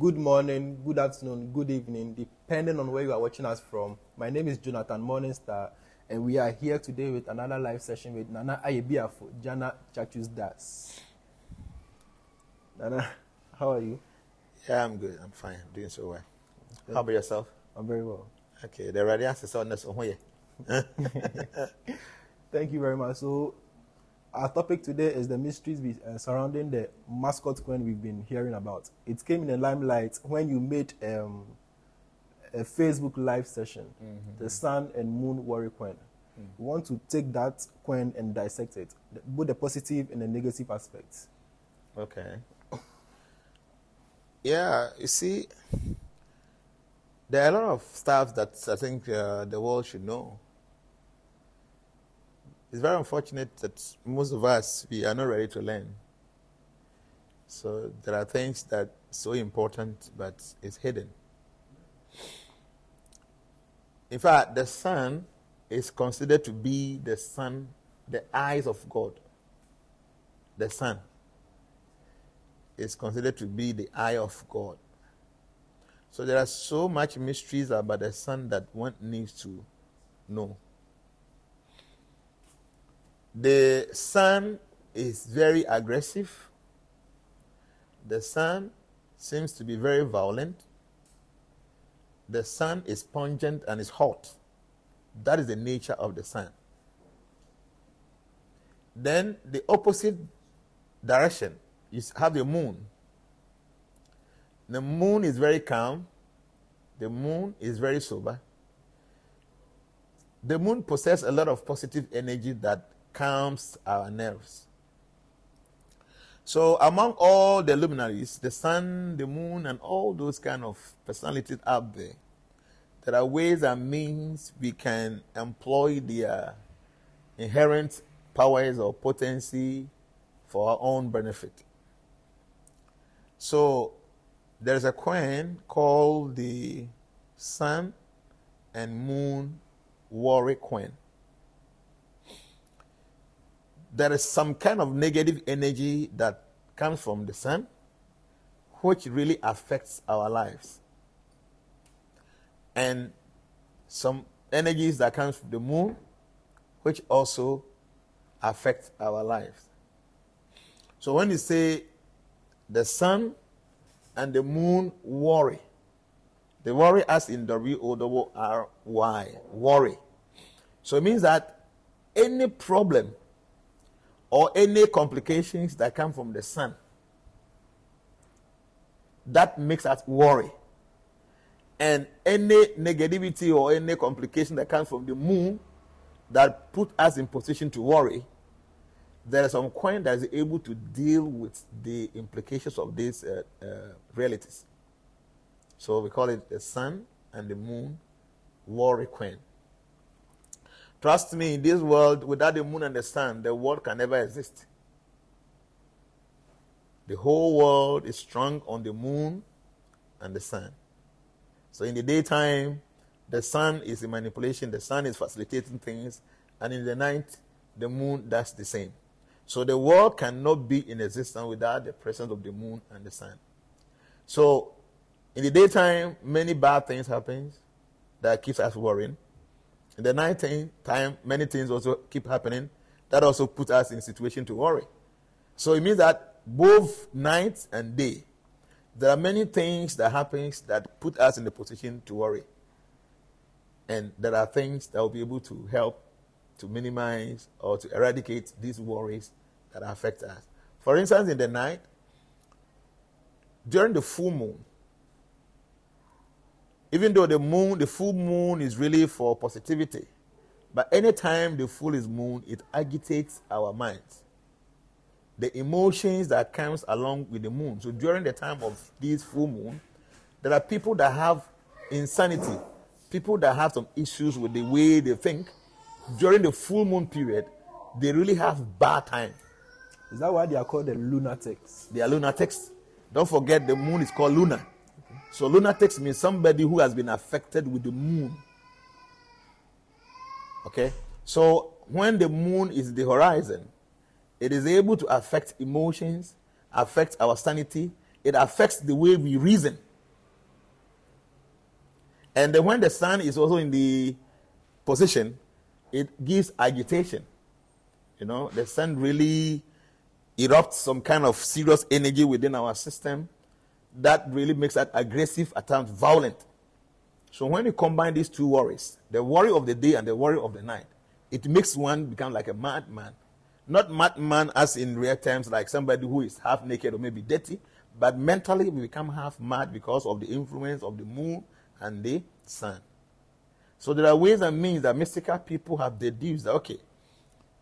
good morning, good afternoon, good evening, depending on where you are watching us from. My name is Jonathan Morningstar, and we are here today with another live session with Nana Ayebiafo, Jana Chachus Das. Nana, how are you? Yeah, I'm good. I'm fine. I'm doing so well. How about yourself? I'm very well. Okay, the radiance is on this one. Thank you very much. So, our topic today is the mysteries surrounding the mascot coin we've been hearing about. It came in the limelight when you made a Facebook live session, the Sun and Moon Warrior coin. We want to take that coin and dissect it, both the positive and the negative aspects. Okay. Yeah, you see, there are a lot of stuff that I think the world should know. It's very unfortunate that most of us, we are not ready to learn. So there are things that are so important, but it's hidden. In fact, the sun is considered to be the eyes of God. The sun is considered to be the eye of God. So there are so much mysteries about the sun that one needs to know. The sun is very aggressive. The sun seems to be very violent. The sun is pungent and is hot. That is the nature of the sun. Then the opposite direction, you have the moon. The moon is very calm. The moon is very sober. The moon possesses a lot of positive energy that calms our nerves. So among all the luminaries, the sun, the moon, and all those kind of personalities out there, there are ways and means we can employ their inherent powers or potency for our own benefit. So there's a coin called the Sun and Moon Warrior coin. There is some kind of negative energy that comes from the sun, which really affects our lives. And some energies that come from the moon, which also affect our lives. So when you say the sun and the moon worry, the worry as in W-O-R-R-Y, worry. So it means that any problem or any complications that come from the sun, that makes us worry. And any negativity or any complication that comes from the moon that put us in position to worry, there is some coin that is able to deal with the implications of these realities. So we call it the sun and the moon worry coin. Trust me, in this world, without the moon and the sun, the world can never exist. The whole world is strung on the moon and the sun. So in the daytime, the sun is in manipulation, the sun is facilitating things, and in the night, the moon does the same. So the world cannot be in existence without the presence of the moon and the sun. So in the daytime, many bad things happen that keeps us worrying. In the night time, many things also keep happening. That also puts us in a situation to worry. So it means that both night and day, there are many things that happen that put us in the position to worry. And there are things that will be able to help to minimize or to eradicate these worries that affect us. For instance, in the night, during the full moon, even though the full moon is really for positivity, but anytime the full is moon, it agitates our minds. The emotions that comes along with the moon. So during the time of this full moon, there are people that have insanity, people that have some issues with the way they think. During the full moon period, they really have bad time. Is that why they are called the lunatics? They are lunatics. Don't forget the moon is called lunar. So lunatics means somebody who has been affected with the moon. Okay? So when the moon is the horizon, it is able to affect emotions, affect our sanity. It affects the way we reason. And then when the sun is also in the position, it gives agitation. You know, the sun really erupts some kind of serious energy within our system that really makes that aggressive, at times violent. So when you combine these two worries, the worry of the day and the worry of the night, it makes one become like a madman. Not madman as in real terms, like somebody who is half naked or maybe dirty, but mentally we become half mad because of the influence of the moon and the sun. So there are ways and means that mystical people have deduced that, okay,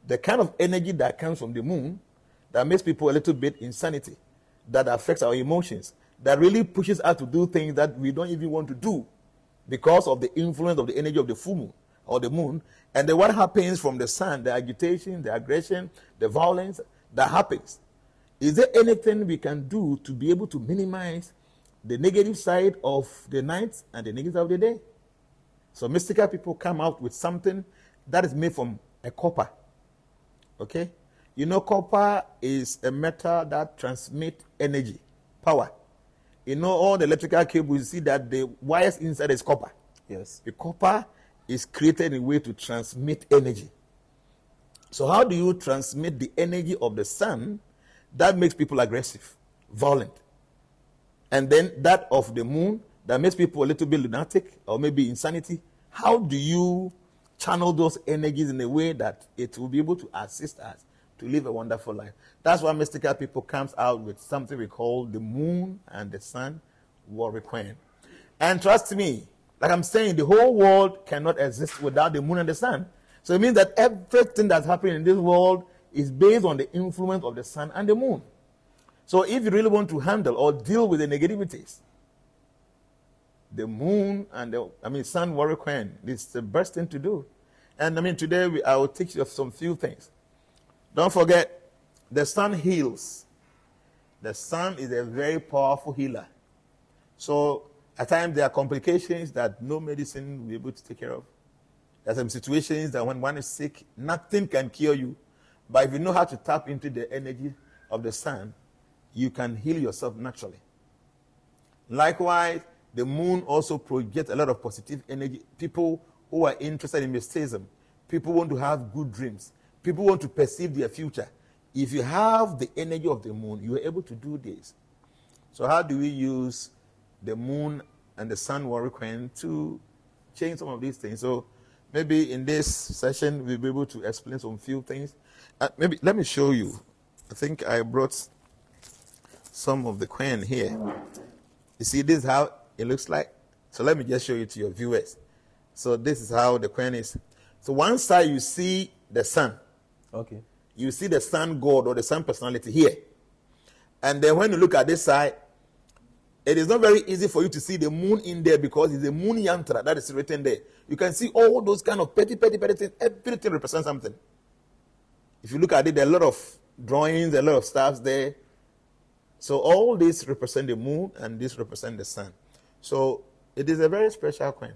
the kind of energy that comes from the moon that makes people a little bit insanity, that affects our emotions, that really pushes us to do things that we don't even want to do because of the influence of the energy of the full moon or the moon. And then what happens from the sun, the agitation, the aggression, the violence that happens. Is there anything we can do to be able to minimize the negative side of the night and the negative of the day? So mystical people come out with something that is made from a copper. Okay? You know, copper is a metal that transmits energy, power. You know, all the electrical cables, you see that the wires inside is copper. Yes. The copper is created in a way to transmit energy. So how do you transmit the energy of the sun that makes people aggressive, violent? And then that of the moon that makes people a little bit lunatic or maybe insanity. How do you channel those energies in a way that it will be able to assist us to live a wonderful life? That's why mystical people comes out with something we call the moon and the sun warrior queen. And trust me, like I'm saying, the whole world cannot exist without the moon and the sun. So it means that everything that's happening in this world is based on the influence of the sun and the moon. So if you really want to handle or deal with the negativities, the moon and the sun warrior queen is the best thing to do. And today I will teach you some few things. Don't forget, the sun heals. The sun is a very powerful healer. So at times there are complications that no medicine will be able to take care of. There are some situations that when one is sick, nothing can cure you. But if you know how to tap into the energy of the sun, you can heal yourself naturally. Likewise, the moon also projects a lot of positive energy. People who are interested in mysticism, people want to have good dreams, people want to perceive their future. If you have the energy of the moon, you are able to do this. So how do we use the moon and the sun warrior queen to change some of these things? So maybe in this session, we'll be able to explain some few things. Maybe let me show you. I think I brought some of the queen here. You see, this is how it looks like. So let me just show you to your viewers. So this is how the queen is. So one side you see the sun. Okay. You see the sun god or the sun personality here. And then when you look at this side, it is not very easy for you to see the moon in there because it's a moon yantra that is written there. You can see all those kind of petty things. Everything represents something. If you look at it, there are a lot of drawings, a lot of stars there. So all this represent the moon and this represent the sun. So it is a very special coin.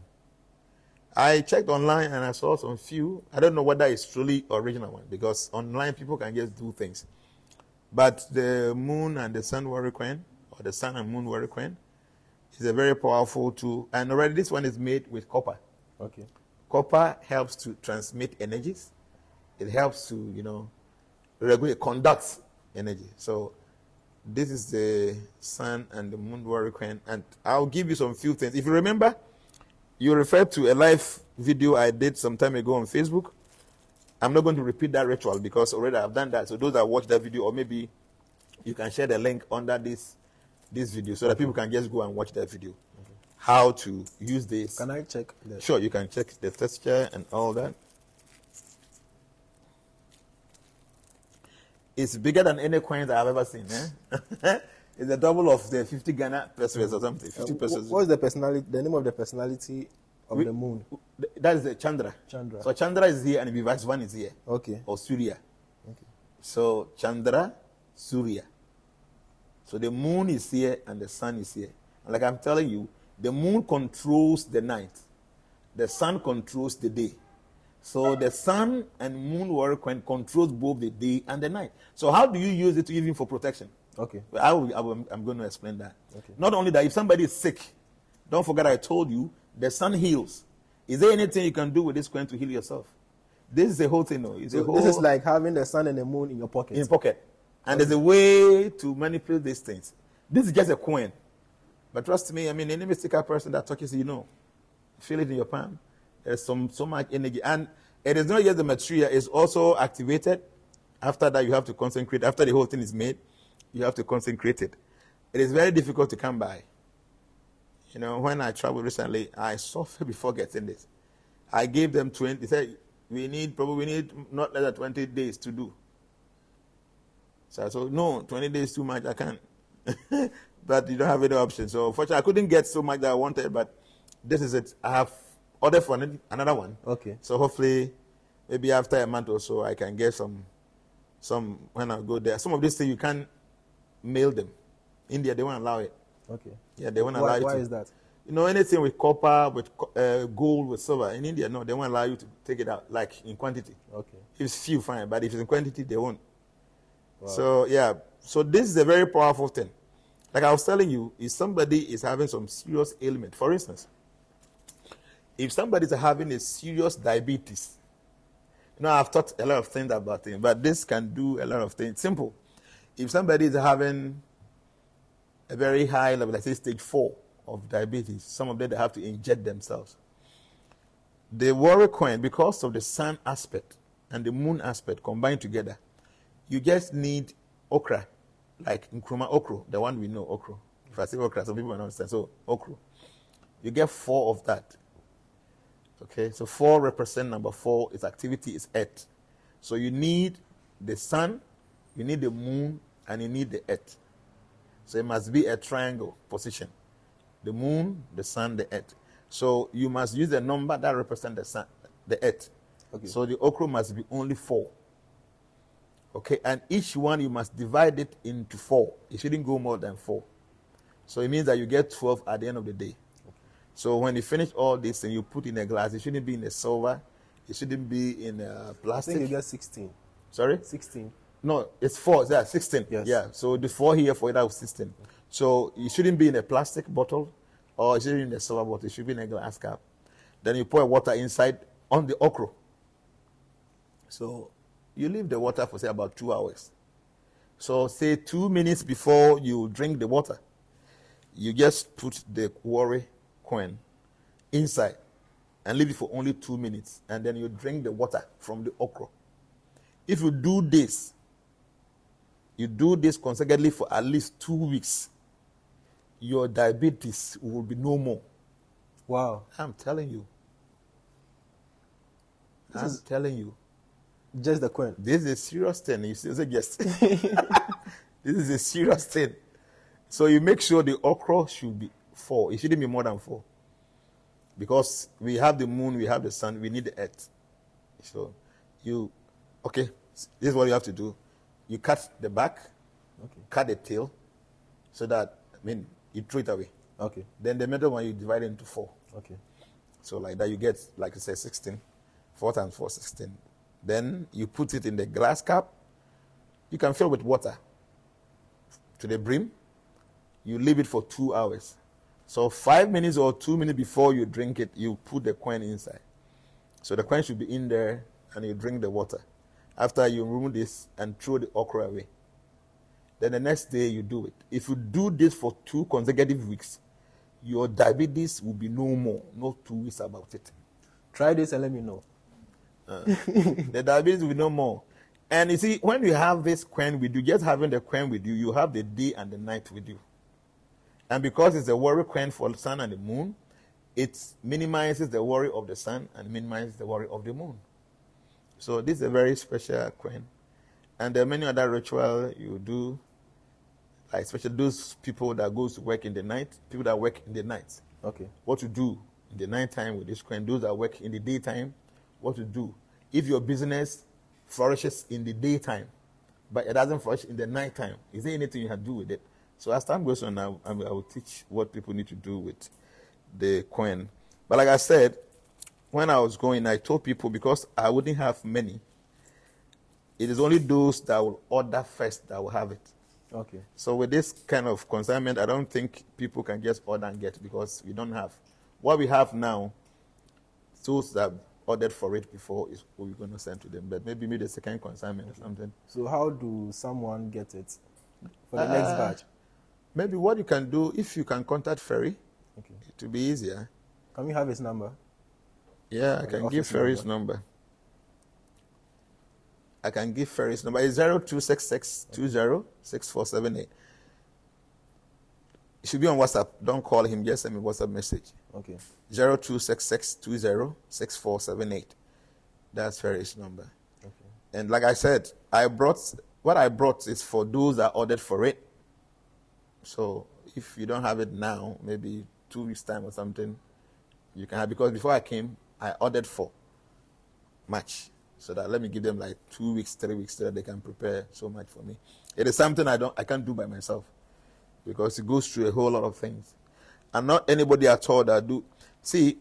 I checked online and I saw some few. I don't know whether it's truly original one because online people can just do things. But the moon and the sun warrior coin, or the sun and moon warrior coin, is a very powerful tool. And already this one is made with copper. Okay. Copper helps to transmit energies. It helps to, regulate, conduct energy. So this is the sun and the moon warrior queen. And I'll give you some few things. If you remember, you referred to a live video I did some time ago on Facebook. I'm not going to repeat that ritual because already I've done that. So those that watch that video, or maybe you can share the link under this video so that people can just go and watch that video. Okay. How to use this. Can I check that? Sure, you can check the texture and all that. It's bigger than any coins I've ever seen. It's the double of the 50 Ghana pesos or something. 50 pesos. What is the personality? The name of the personality of the moon? That is the Chandra. Chandra. So Chandra is here and Vivax one is here. Okay. Or Surya. Okay. So Chandra, Surya. So the moon is here and the sun is here. And like I'm telling you, the moon controls the night. The sun controls the day. So the sun and moon warrior queen controls both the day and the night. So how do you use it even for protection? Okay. I'm going to explain that. Okay. Not only that, if somebody is sick, don't forget I told you The sun heals. Is there anything you can do with this coin to heal yourself? This is the whole thing, no? So this is like having the sun and the moon in your pocket. In your pocket. And there's a way to manipulate these things. This is just a coin. But trust me, I mean, any mystical person that touches you, know. Feel it in your palm. There's so much energy. And it is not just the material, it's also activated. After that, you have to consecrate. After the whole thing is made, you have to consecrate it. It is very difficult to come by. You know, when I traveled recently, I suffered before getting this. I gave them 20. They said, we need not less than 20 days to do. So I said, no, 20 days too much, I can't. But you don't have any option. So unfortunately, I couldn't get so much that I wanted, but this is it. I have ordered for another one. Okay. So hopefully, maybe after a month or so, I can get some when I go there. Some of these things, you can't mail them. India, they won't allow it. Okay. Yeah, they won't allow you to. Why is that? You know, anything with copper, with gold, with silver, in India, no, they won't allow you to take it out, like in quantity. Okay. If it's few, fine, but if it's in quantity, they won't. Wow. So, yeah, so this is a very powerful thing. Like I was telling you, if somebody is having some serious ailment, for instance, if somebody is having a serious diabetes, you know, I've taught a lot of things about it, but this can do a lot of things. Simple. If somebody is having a very high level, let's say stage 4 of diabetes, some of them they have to inject themselves. The warrior coin, because of the sun aspect and the moon aspect combined together, you just need okra, like Nkrumah okra, the one we know, okra. If I say okra, some people don't understand. So, okra. You get 4 of that. Okay, so 4 represent number 4. Its activity is earth. So you need the sun, you need the moon, and you need the earth. So it must be a triangle position. The moon, the sun, the earth. So you must use the number that represents the sun, the earth. Okay. So the okra must be only 4. Okay, and each one you must divide it into 4. It shouldn't go more than 4. So it means that you get 12 at the end of the day. Okay. So when you finish all this and you put in a glass, it shouldn't be in a silver. It shouldn't be in a plastic. I think you get 16. Sorry? 16. No, it's 4. Yeah, 16. Yes. Yeah, so the 4 here for it, that was 16. Okay. So it shouldn't be in a plastic bottle or it shouldn't be in a silver bottle. It should be in a glass cup. Then you pour water inside on the okra. So you leave the water for, say, about 2 hours. So say 2 minutes before you drink the water, you just put the worry coin inside and leave it for only 2 minutes. And then you drink the water from the okra. If you do this consecutively for at least 2 weeks, your diabetes will be no more. Wow. I'm telling you. I'm telling you. Just the coin. This is a serious thing. You say yes. This is a serious thing. So you make sure the okra should be 4. It shouldn't be more than 4. Because we have the moon, we have the sun, we need the earth. So okay, this is what you have to do. You cut the back, okay, cut the tail, so that, you throw it away. Okay. Then the middle one, you divide it into 4. Okay. So like that, you get, like I said, 16. 4 times 4, 16. Then you put it in the glass cup. You can fill with water to the brim. You leave it for 2 hours. So 5 minutes or 2 minutes before you drink it, you put the coin inside. So the coin should be in there, and you drink the water. After you remove this and throw the okra away. Then the next day you do it. If you do this for 2 consecutive weeks, your diabetes will be no more. No 2 weeks about it. Try this and let me know. The diabetes will be no more. And you see, when you have this coin with you, just having the coin with you, you have the day and the night with you. And because it's a worry coin for the sun and the moon, it minimizes the worry of the sun and minimizes the worry of the moon. So this is a very special coin. And there are many other rituals you do, like especially those people that go to work in the night, people that work in the night. Okay. What to do in the night time with this coin, those that work in the daytime, what to do. If your business flourishes in the daytime, but it doesn't flourish in the nighttime, is there anything you can do with it? So as time goes on, I will teach what people need to do with the coin. But like I said, when I was going, I told people, because I wouldn't have many, it is only those that will order first that will have it. Okay. So with this kind of consignment, I don't think people can just order and get, because we don't have. what we have now, those that ordered for it before is what we're going to send to them. But maybe the second consignment or something. So how do someone get it for the next batch? Maybe what you can do, if you can contact Ferry, Okay. it will be easier. Can we have his number? Yeah, I can give Ferry's number. I can give Ferry's number. It's 0266206478. It should be on WhatsApp. Don't call him. Just send me a WhatsApp message. Okay. 0266206478. That's Ferry's number. Okay. And like I said, what I brought is for those that ordered for it. So if you don't have it now, maybe 2 weeks time or something, you can have, because before I came, I ordered for March. So that let me give them like 2 weeks, 3 weeks so that they can prepare so much for me. It is something I can't do by myself, because it goes through a whole lot of things. And not anybody at all that do. See,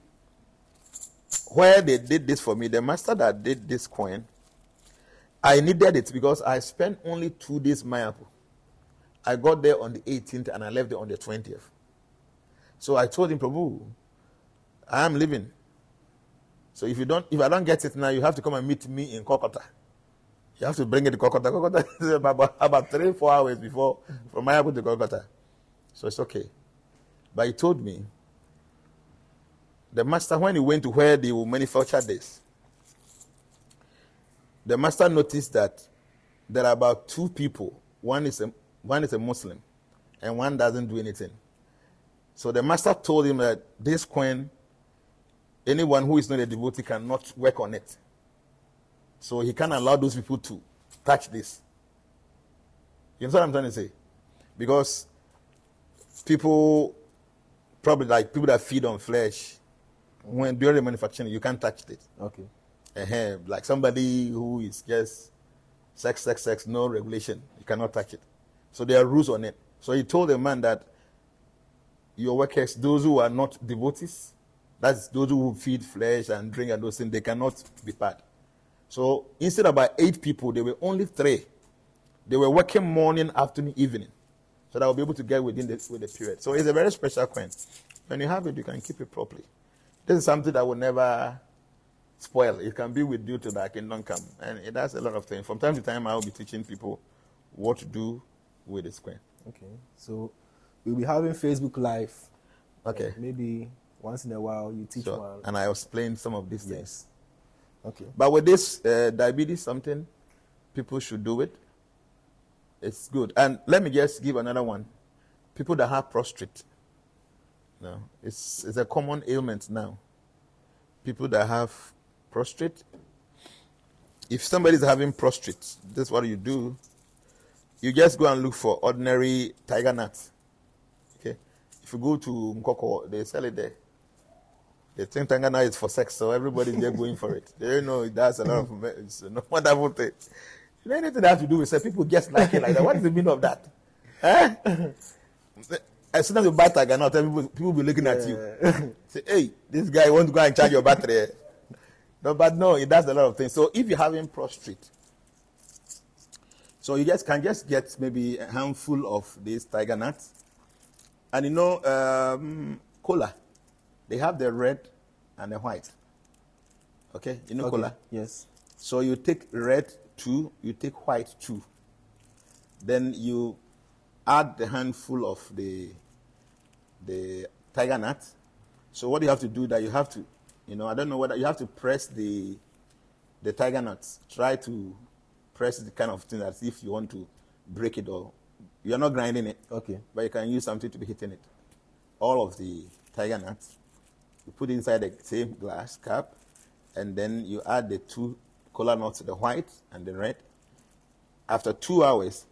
where they did this for me, the master that did this coin, I needed it because I spent only 2 days in Mayapu. I got there on the 18th and I left there on the 20th. So I told him, Prabhu, I am leaving. So if I don't get it now, you have to come and meet me in Kokota. You have to bring it to Kokota. Kokota is about 3-4 hours before from Mayapu to Kokota. So it's okay. But he told me, the master, when he went to where they will manufacture this, the master noticed that there are about 2 people. One is a Muslim, and one doesn't do anything. So the master told him that this coin, anyone who is not a devotee cannot work on it. So he can't allow those people to touch this. You know what I'm trying to say? Because people, probably like people that feed on flesh, when during the manufacturing, you can't touch it. Okay. Like somebody who is just sex, no regulation, you cannot touch it. So there are rules on it. So he told the man that your workers, those who are not devotees, that's those who feed flesh and drink and those things, they cannot be part. So instead of about 8 people, there were only 3. They were working morning, afternoon, evening. So that will be able to get with the period. So it's a very special coin. When you have it, you can keep it properly. This is something that will never spoil. It can be with you till the kingdom come. And it does a lot of things. From time to time, I will be teaching people what to do with this coin. Okay. So we'll be having Facebook Live. Okay. Maybe once in a while you teach one. And I explain some of these things. Okay. But with this diabetes, something people should do it. It's good. And let me just give another one. People that have prostate. No, it's a common ailment now. People that have prostate. If somebody is having prostate, this is what you do. You just go and look for ordinary tiger nuts. Okay. If you go to Nkoko, they sell it there. They think tiger nut is for sex, so everybody's there going for it. They don't know that's a lot of it's a wonderful thing. You know, anything that has to do with sex, people just like it like that. What is the meaning of that? Eh? As soon as you buy tiger nut, people will be looking at you. Say, hey, this guy wants to go and charge your battery. No, but no, it does a lot of things. So if you're having prostate, so you can just get maybe a handful of these tiger nuts. And you know, cola, they have the red and the white. Okay, you know cola? Yes. So you take red 2, you take white 2. Then you add the handful of the tiger nut. So what you have to do that you have to, I don't know whether you have to press the tiger nuts. Try to press the kind of thing as if you want to break it, or you're not grinding it. Okay. But you can use something to be hitting it. All of the tiger nuts, you put inside the same glass cup, and then you add the 2 cola nuts, the white and the red. After 2 hours,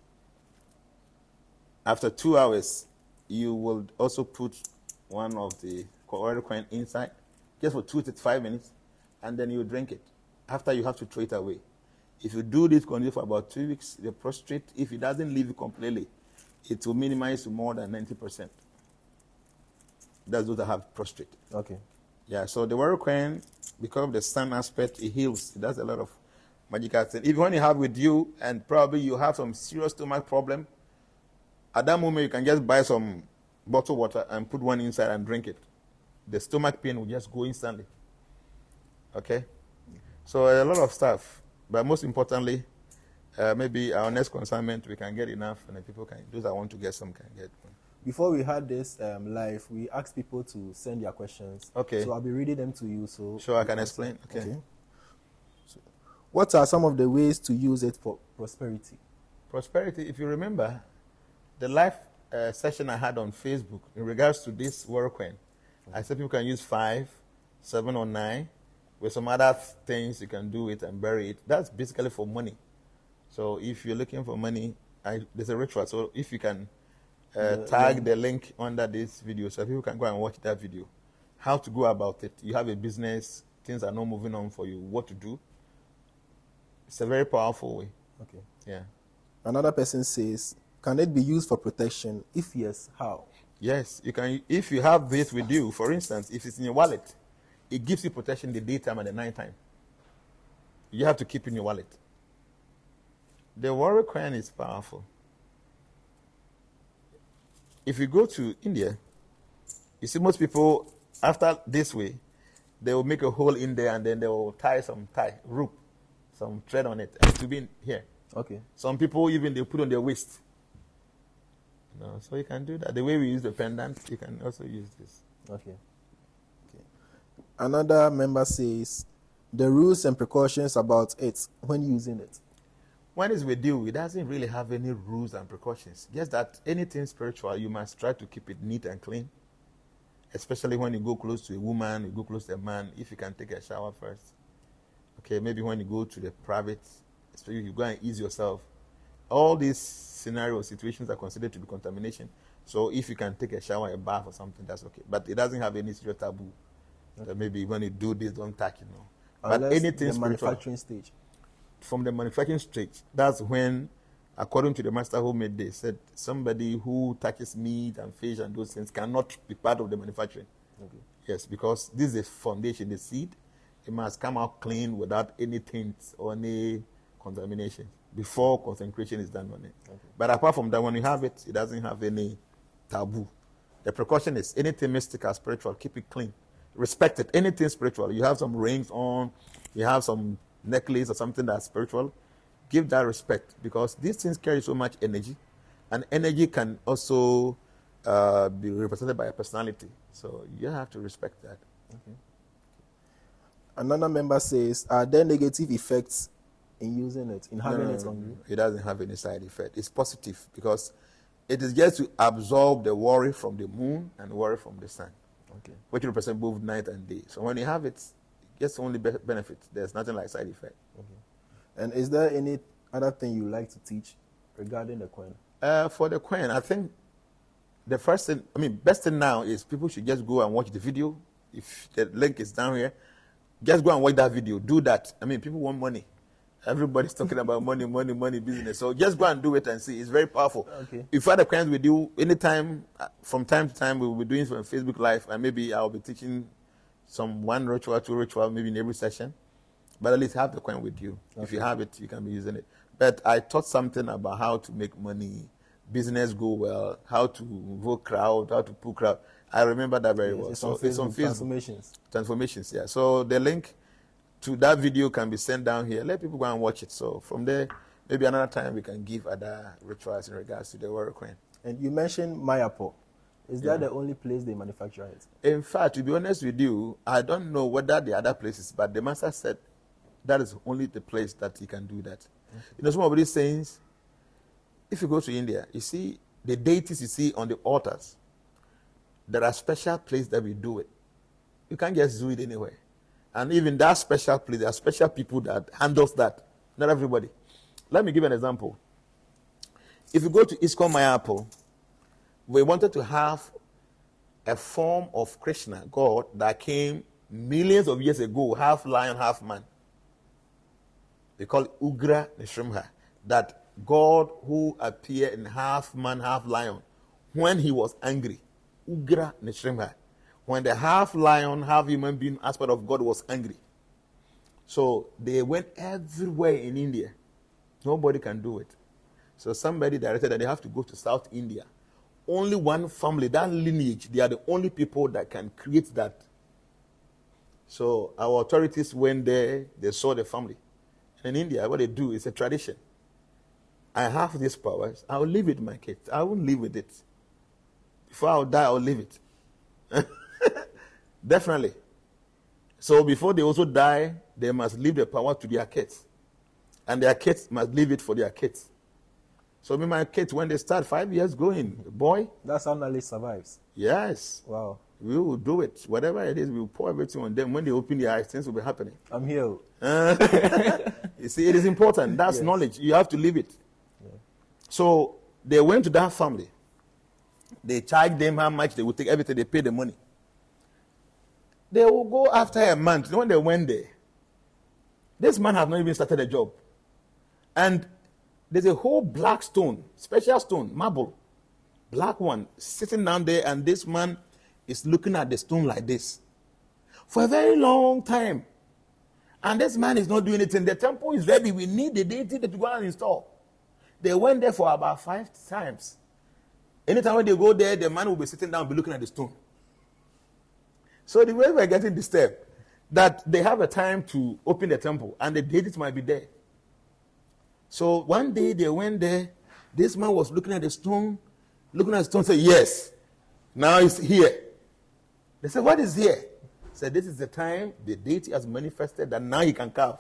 you will also put one of the oil coin inside, just for 2 to 5 minutes, and then you drink it. After, you have to throw it away. If you do this continue for about 2 weeks, the prostate, if it doesn't leave you completely, it will minimize to more than 90%. That's those that have prostate. Okay. Yeah, so the warrior coin, because of the sun aspect, it heals. It does a lot of magical things. If you want to have with you, and probably you have some serious stomach problem, at that moment you can just buy some bottled water and put one inside and drink it. the stomach pain will just go instantly. Okay? So a lot of stuff. But most importantly, maybe our next consignment, we can get enough, and then people can, those that want to get some can get one. Before we had this live, we asked people to send their questions. Okay. So I'll be reading them to you. So sure, I can explain. Okay. So, what are some of the ways to use it for prosperity? Prosperity, if you remember, the live session I had on Facebook in regards to this world coin, I said people can use 5, 7, or 9. With some other things, you can do it and bury it. That's basically for money. So if you're looking for money, there's a ritual. So if you can tag the link under this video so people can go and watch that video. How to go about it. You have a business, things are not moving on for you, what to do. It's a very powerful way. Okay. Yeah. Another person says, can it be used for protection? If yes, how? Yes, you can. If you have this with you, for instance, if it's in your wallet, it gives you protection the daytime and the nighttime. You have to keep in your wallet. The warrior coin is powerful. If you go to India, you see most people, after this way, they will make a hole in there and then they will tie some rope, some thread on it, and to be in here. Okay. Some people even they put on their waist. So you can do that. The way we use the pendant, you can also use this. Okay. Another member says, the rules and precautions about it when using it. When it's with you, it doesn't really have any rules and precautions. Just that anything spiritual, you must try to keep it neat and clean. Especially when you go close to a woman, you go close to a man, if you can take a shower first. Okay, maybe when you go to the private, especially if you go and ease yourself. All these scenarios, situations are considered to be contamination. So if you can take a shower, a bath or something, that's okay. But it doesn't have any serious taboo. Okay. That maybe when you do this, don't touch, Unless but anything the spiritual, manufacturing stage. From the manufacturing stage, that's when, according to the master who made this, said somebody who touches meat and fish and those things cannot be part of the manufacturing. Okay. Yes, because this is the foundation, the seed. It must come out clean without any taints or any contamination before consecration is done on it. Okay. But apart from that, when you have it, it doesn't have any taboo. The precaution is anything mystical, spiritual, keep it clean. Respect it. Anything spiritual. You have some rings on, you have some necklace or something that's spiritual, give that respect, because these things carry so much energy, and energy can also be represented by a personality. So you have to respect that. Okay. Another member says, are there negative effects in using it, in having it on you? It doesn't have any side effect. It's positive because it is just to absorb the worry from the moon and worry from the sun, okay, which represent both night and day. So when you have it, just only benefit. There's nothing like side effect. Okay. And is there any other thing you like to teach regarding the coin? For the coin, I think the first thing, best thing now is people should just go and watch the video. If the link is down here, just go and watch that video. Do that. People want money. Everybody's talking about money, business. So just go and do it and see. It's very powerful. Okay. If other coins we do, anytime, from time to time, we will be doing some Facebook Live, and maybe I'll be teaching some 1 ritual, 2 ritual, maybe in every session. But at least have the coin with you. Okay. If you have it, you can be using it. But I taught something about how to make money, business go well, how to invoke crowd, how to pull crowd. I remember that very well. It's on Facebook. Transformations, yeah. So the link to that video can be sent down here. Let people go and watch it. So from there, maybe another time we can give other rituals in regards to the warrior coin. And you mentioned Mayapur. Is that the only place they manufacture it? In fact, to be honest with you, I don't know whether the other places, but the master said that is only the place that he can do that. Okay. Some of these things, if you go to India, you see the deities you see on the altars, there are special places that we do it. You can't just do it anywhere. And even that special place, there are special people that handles that. Not everybody. Let me give an example. If you go to ISKCON Mayapur, we wanted to have a form of Krishna, God, that came millions of years ago, half lion, half man. They call it Ugra Nishrimha. That God who appeared in half man, half lion, when he was angry. Ugra Nishrimha. When the half lion, half human being aspect of God was angry. So they went everywhere in India. Nobody can do it. So somebody directed that they have to go to South India, only one family, that lineage, they are the only people that can create that. So our authorities went there, they saw the family. And in India, what they do is a tradition. I have these powers, I will leave it to my kids. I won't live with it. Before I'll die, I'll leave it. Definitely. So before they also die, they must leave the power to their kids. And their kids must leave it for their kids. So me, my kids, when they start 5 years going, boy. That's how knowledge survives. Yes. Wow. We will do it. Whatever it is, we will pour everything on them. When they open their eyes, things will be happening. I'm here. You see, it is important. That's yes. knowledge. You have to live it. Yeah. So they went to that family. They charged them how much they would take, everything, they paid the money. They will go after a month. When they went there, this man has not even started a job. And there's a whole black stone, special stone, marble, black one, sitting down there, and this man is looking at the stone like this for a very long time. And this man is not doing anything. The temple is ready. We need the deity to go and install. They went there for about 5 times. Anytime when they go there, the man will be sitting down and be looking at the stone. So the way we're getting disturbed, that they have a time to open the temple, and the deities might be there. So one day they went there, this man was looking at the stone, said, yes, now it's here. They said, what is here? He said, this is the time the deity has manifested that now he can carve.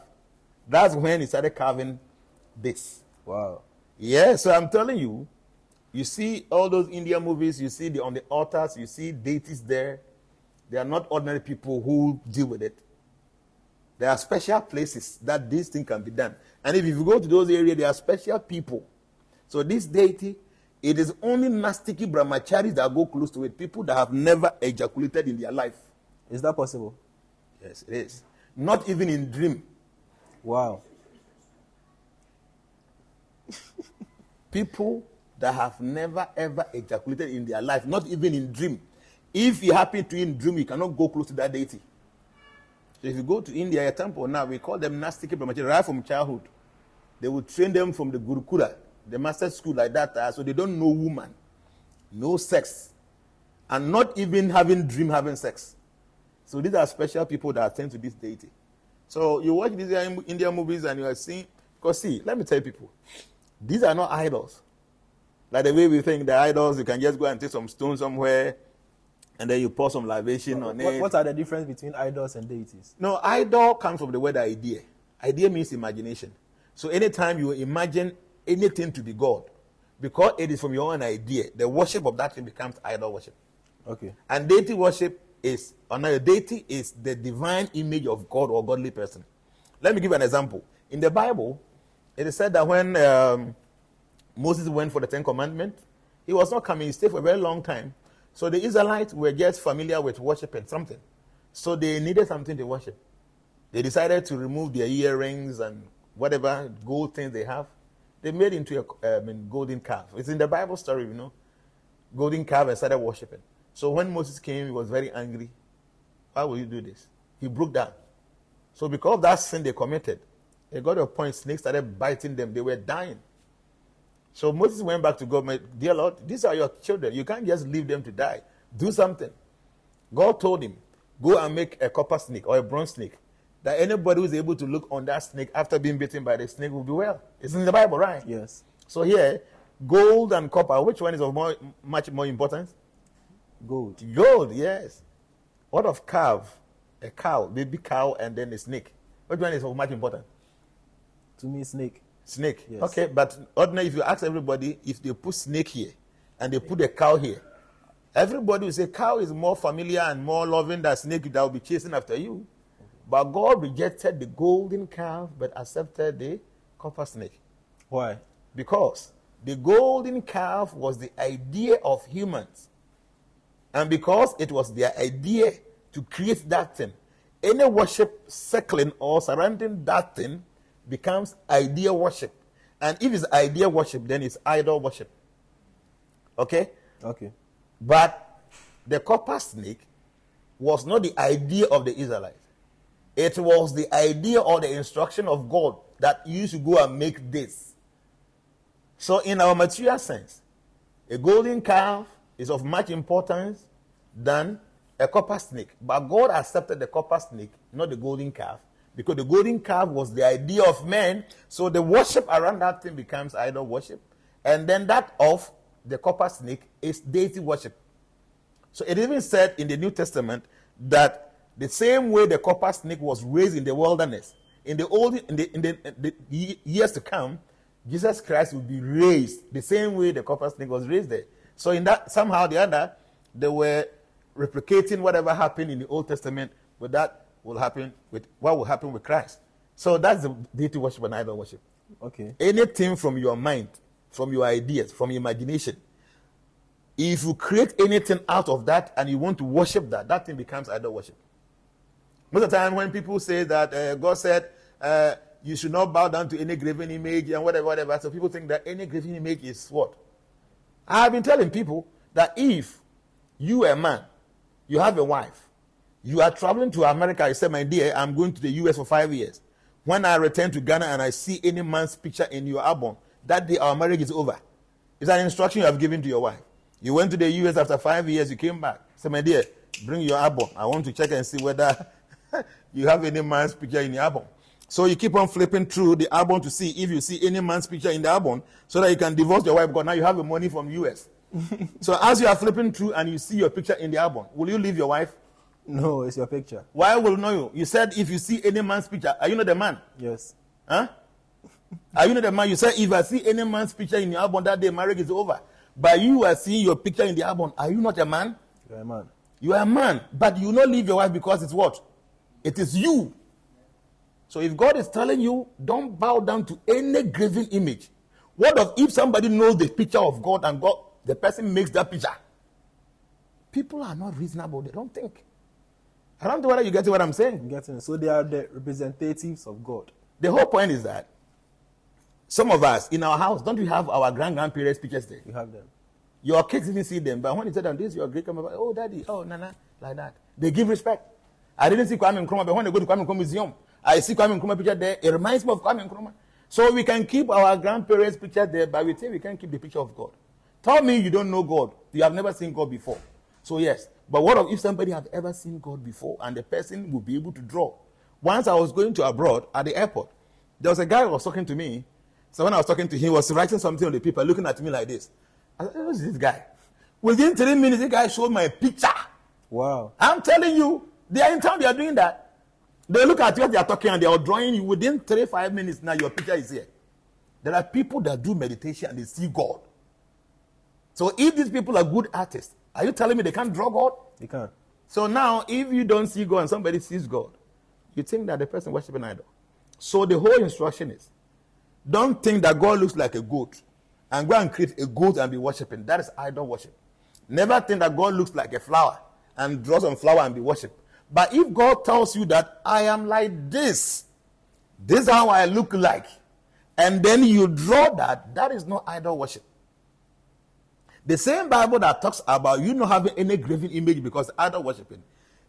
That's when he started carving this. Wow. Yeah, so I'm telling you, you see all those Indian movies, you see on the altars, you see deities there. They are not ordinary people who deal with it. There are special places that this thing can be done. And if you go to those areas, there are special people. So this deity, it is only Nastiki brahmacharis that go close to it. People that have never ejaculated in their life. Is that possible? Yes, it is. Not even in dream. Wow. People that have never ever ejaculated in their life, not even in dream. If you happen to in dream, you cannot go close to that deity. So if you go to India, a temple now, we call them Nastiki brahmachari, right from childhood. They will train them from the Gurukula, the master school like that, so they don't know woman, no sex, and not even having dream having sex. So these are special people that attend to this deity. So you watch these Indian movies and you are seeing, because see, let me tell you people, these are not idols. Like the way we think the idols, you can just go and take some stone somewhere, and then you pour some libation on it. What are the difference between idols and deities? No, idol comes from the word idea. Idea means imagination. So anytime you imagine anything to be God, because it is from your own idea, the worship of that thing becomes idol worship. Okay. And deity worship is, another deity is the divine image of God or godly person. Let me give an example. In the Bible, it is said that when Moses went for the 10 Commandments, he was not coming, he stayed for a very long time. So the Israelites were just familiar with worshiping something. So they needed something to worship. They decided to remove their earrings and whatever gold things they have. They made into a golden calf. It's in the Bible story, you know. Golden calf and started worshiping. So when Moses came, he was very angry. Why will you do this? He broke down. So because of that sin they committed, they got to a point, snakes started biting them. They were dying. So Moses went back to God, my dear Lord, these are your children. You can't just leave them to die. Do something. God told him, go and make a copper snake or a bronze snake, that anybody who's able to look on that snake after being bitten by the snake will be well. It's in the Bible, right? Yes. So here, gold and copper, which one is of much more importance? Gold. Gold, yes. What of calf? A cow, baby cow, and then a snake. Which one is of much importance? To me, snake. Snake. Yes. Okay, but ordinarily, if you ask everybody, if they put snake here and they put a cow here, everybody will say cow is more familiar and more loving than snake that will be chasing after you. But God rejected the golden calf but accepted the copper snake. Why? Because the golden calf was the idea of humans. And because it was their idea to create that thing, any worship circling or surrounding that thing becomes idea worship. And if it's idea worship, then it's idol worship. Okay? Okay. But the copper snake was not the idea of the Israelites. It was the idea or the instruction of God that you should go and make this. So in our material sense, A golden calf is of much importance than a copper snake. But God accepted the copper snake, not the golden calf, because the golden calf was the idea of man. So the worship around that thing becomes idol worship. And then that of the copper snake is deity worship. So it even said in the New Testament that the same way the copper snake was raised in the wilderness, in the years to come, Jesus Christ will be raised the same way the copper snake was raised there. So in that, somehow or the other, they were replicating whatever happened in the Old Testament, but that will happen with what will happen with Christ. So that's the deity worship and idol worship. Okay. Anything from your mind, from your ideas, from your imagination, if you create anything out of that and you want to worship that, that thing becomes idol worship. Most of the time when people say that God said you should not bow down to any graven image and whatever, so people think that any graven image is what? I have been telling people that if you are a man, you have a wife, you are traveling to America, you say, my dear, I'm going to the US for 5 years. When I return to Ghana and I see any man's picture in your album, that day our marriage is over. It's an instruction you have given to your wife. You went to the US after 5 years, you came back. Say, my dear, bring your album. I want to check and see whether you have any man's picture in the album. So you keep on flipping through the album to see if you see any man's picture in the album so that you can divorce your wife because now you have the money from US. So as you are flipping through and you see your picture in the album, will you leave your wife? No, it's your picture. Why will know you? You said if you see any man's picture, are you not the man? Yes. Huh? Are you not the man? You said if I see any man's picture in your album, that day marriage is over. But you are seeing your picture in the album. Are you not a man? You are a man. You are a man, but you will not leave your wife because it's what? It is you. So if God is telling you, don't bow down to any graven image. What if somebody knows the picture of God and God, the person makes that picture? People are not reasonable. They don't think. I don't know whether you get what I'm saying. I'm getting it. So they are the representatives of God. The whole point is that some of us in our house, don't we have our grandparents' pictures there? You have them. Your kids didn't see them, but when you tell them this is your great grandmother, oh daddy, oh nana, like that. They give respect. I didn't see Kwame Nkrumah, but when they go to Kwame Nkrumah Museum, I see Kwame Nkrumah picture there. It reminds me of Kwame Nkrumah. So we can keep our grandparents' picture there, but we think we can't keep the picture of God. Tell me you don't know God. You have never seen God before. So yes, but what if somebody have ever seen God before and the person will be able to draw? Once I was going to abroad at the airport, there was a guy who was talking to me. So when I was talking to him, he was writing something on the paper, looking at me like this. I said, who's this guy? Within 3 minutes, the guy showed my picture. Wow. I'm telling you, they are in town, they are doing that. They look at what they are talking and they are drawing you. Within 3-5 minutes, now your picture is here. There are people that do meditation and they see God. So if these people are good artists, are you telling me they can't draw God? They can. So now, if you don't see God and somebody sees God, you think that the person worshiping idol. So the whole instruction is, don't think that God looks like a goat and go and create a goat and be worshiping. That is idol worship. Never think that God looks like a flower and draw some flower and be worshipped. But if God tells you that I am like this is how I look like, and then you draw that, that is not idol worship. The same Bible that talks about you not having any graven image because idol worshiping,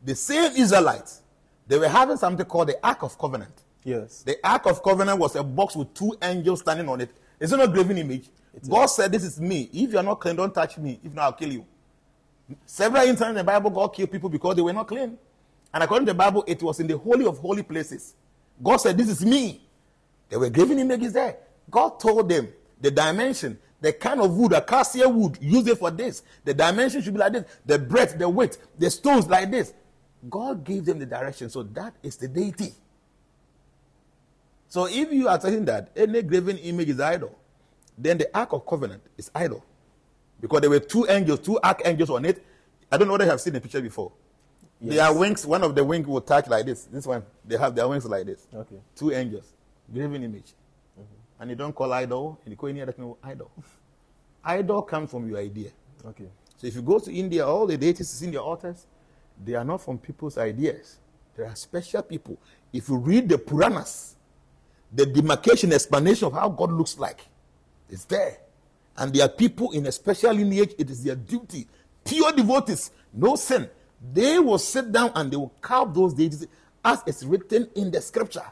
the same Israelites, they were having something called the Ark of Covenant. Yes. The Ark of Covenant was a box with 2 angels standing on it. It's not a graven image. God said, this is me. If you're not clean, don't touch me. If not, I'll kill you. Several times in the Bible, God killed people because they were not clean. And according to the Bible, it was in the holy of holy places. God said, this is me. There were graven images there. God told them the dimension, the kind of wood, acacia wood, use it for this. The dimension should be like this. The breadth, the width, the stones like this. God gave them the direction. So that is the deity. So if you are saying that any graven image is idol, then the Ark of Covenant is idol. Because there were 2 angels, 2 archangels on it. I don't know whether you have seen the picture before. Yes. Their wings, one of the wings will touch like this. This one, they have their wings like this. Okay. 2 angels, graven image. Mm-hmm. And you don't call idol, and you call any other thing idol. Idol comes from your idea. Okay. So if you go to India, all the deities in the altars, they are not from people's ideas. They are special people. If you read the Puranas, the demarcation, explanation of how God looks like, it's there. And there are people in a special lineage, it is their duty. Pure devotees, no sin. They will sit down and they will carve those deities as it's written in the scripture.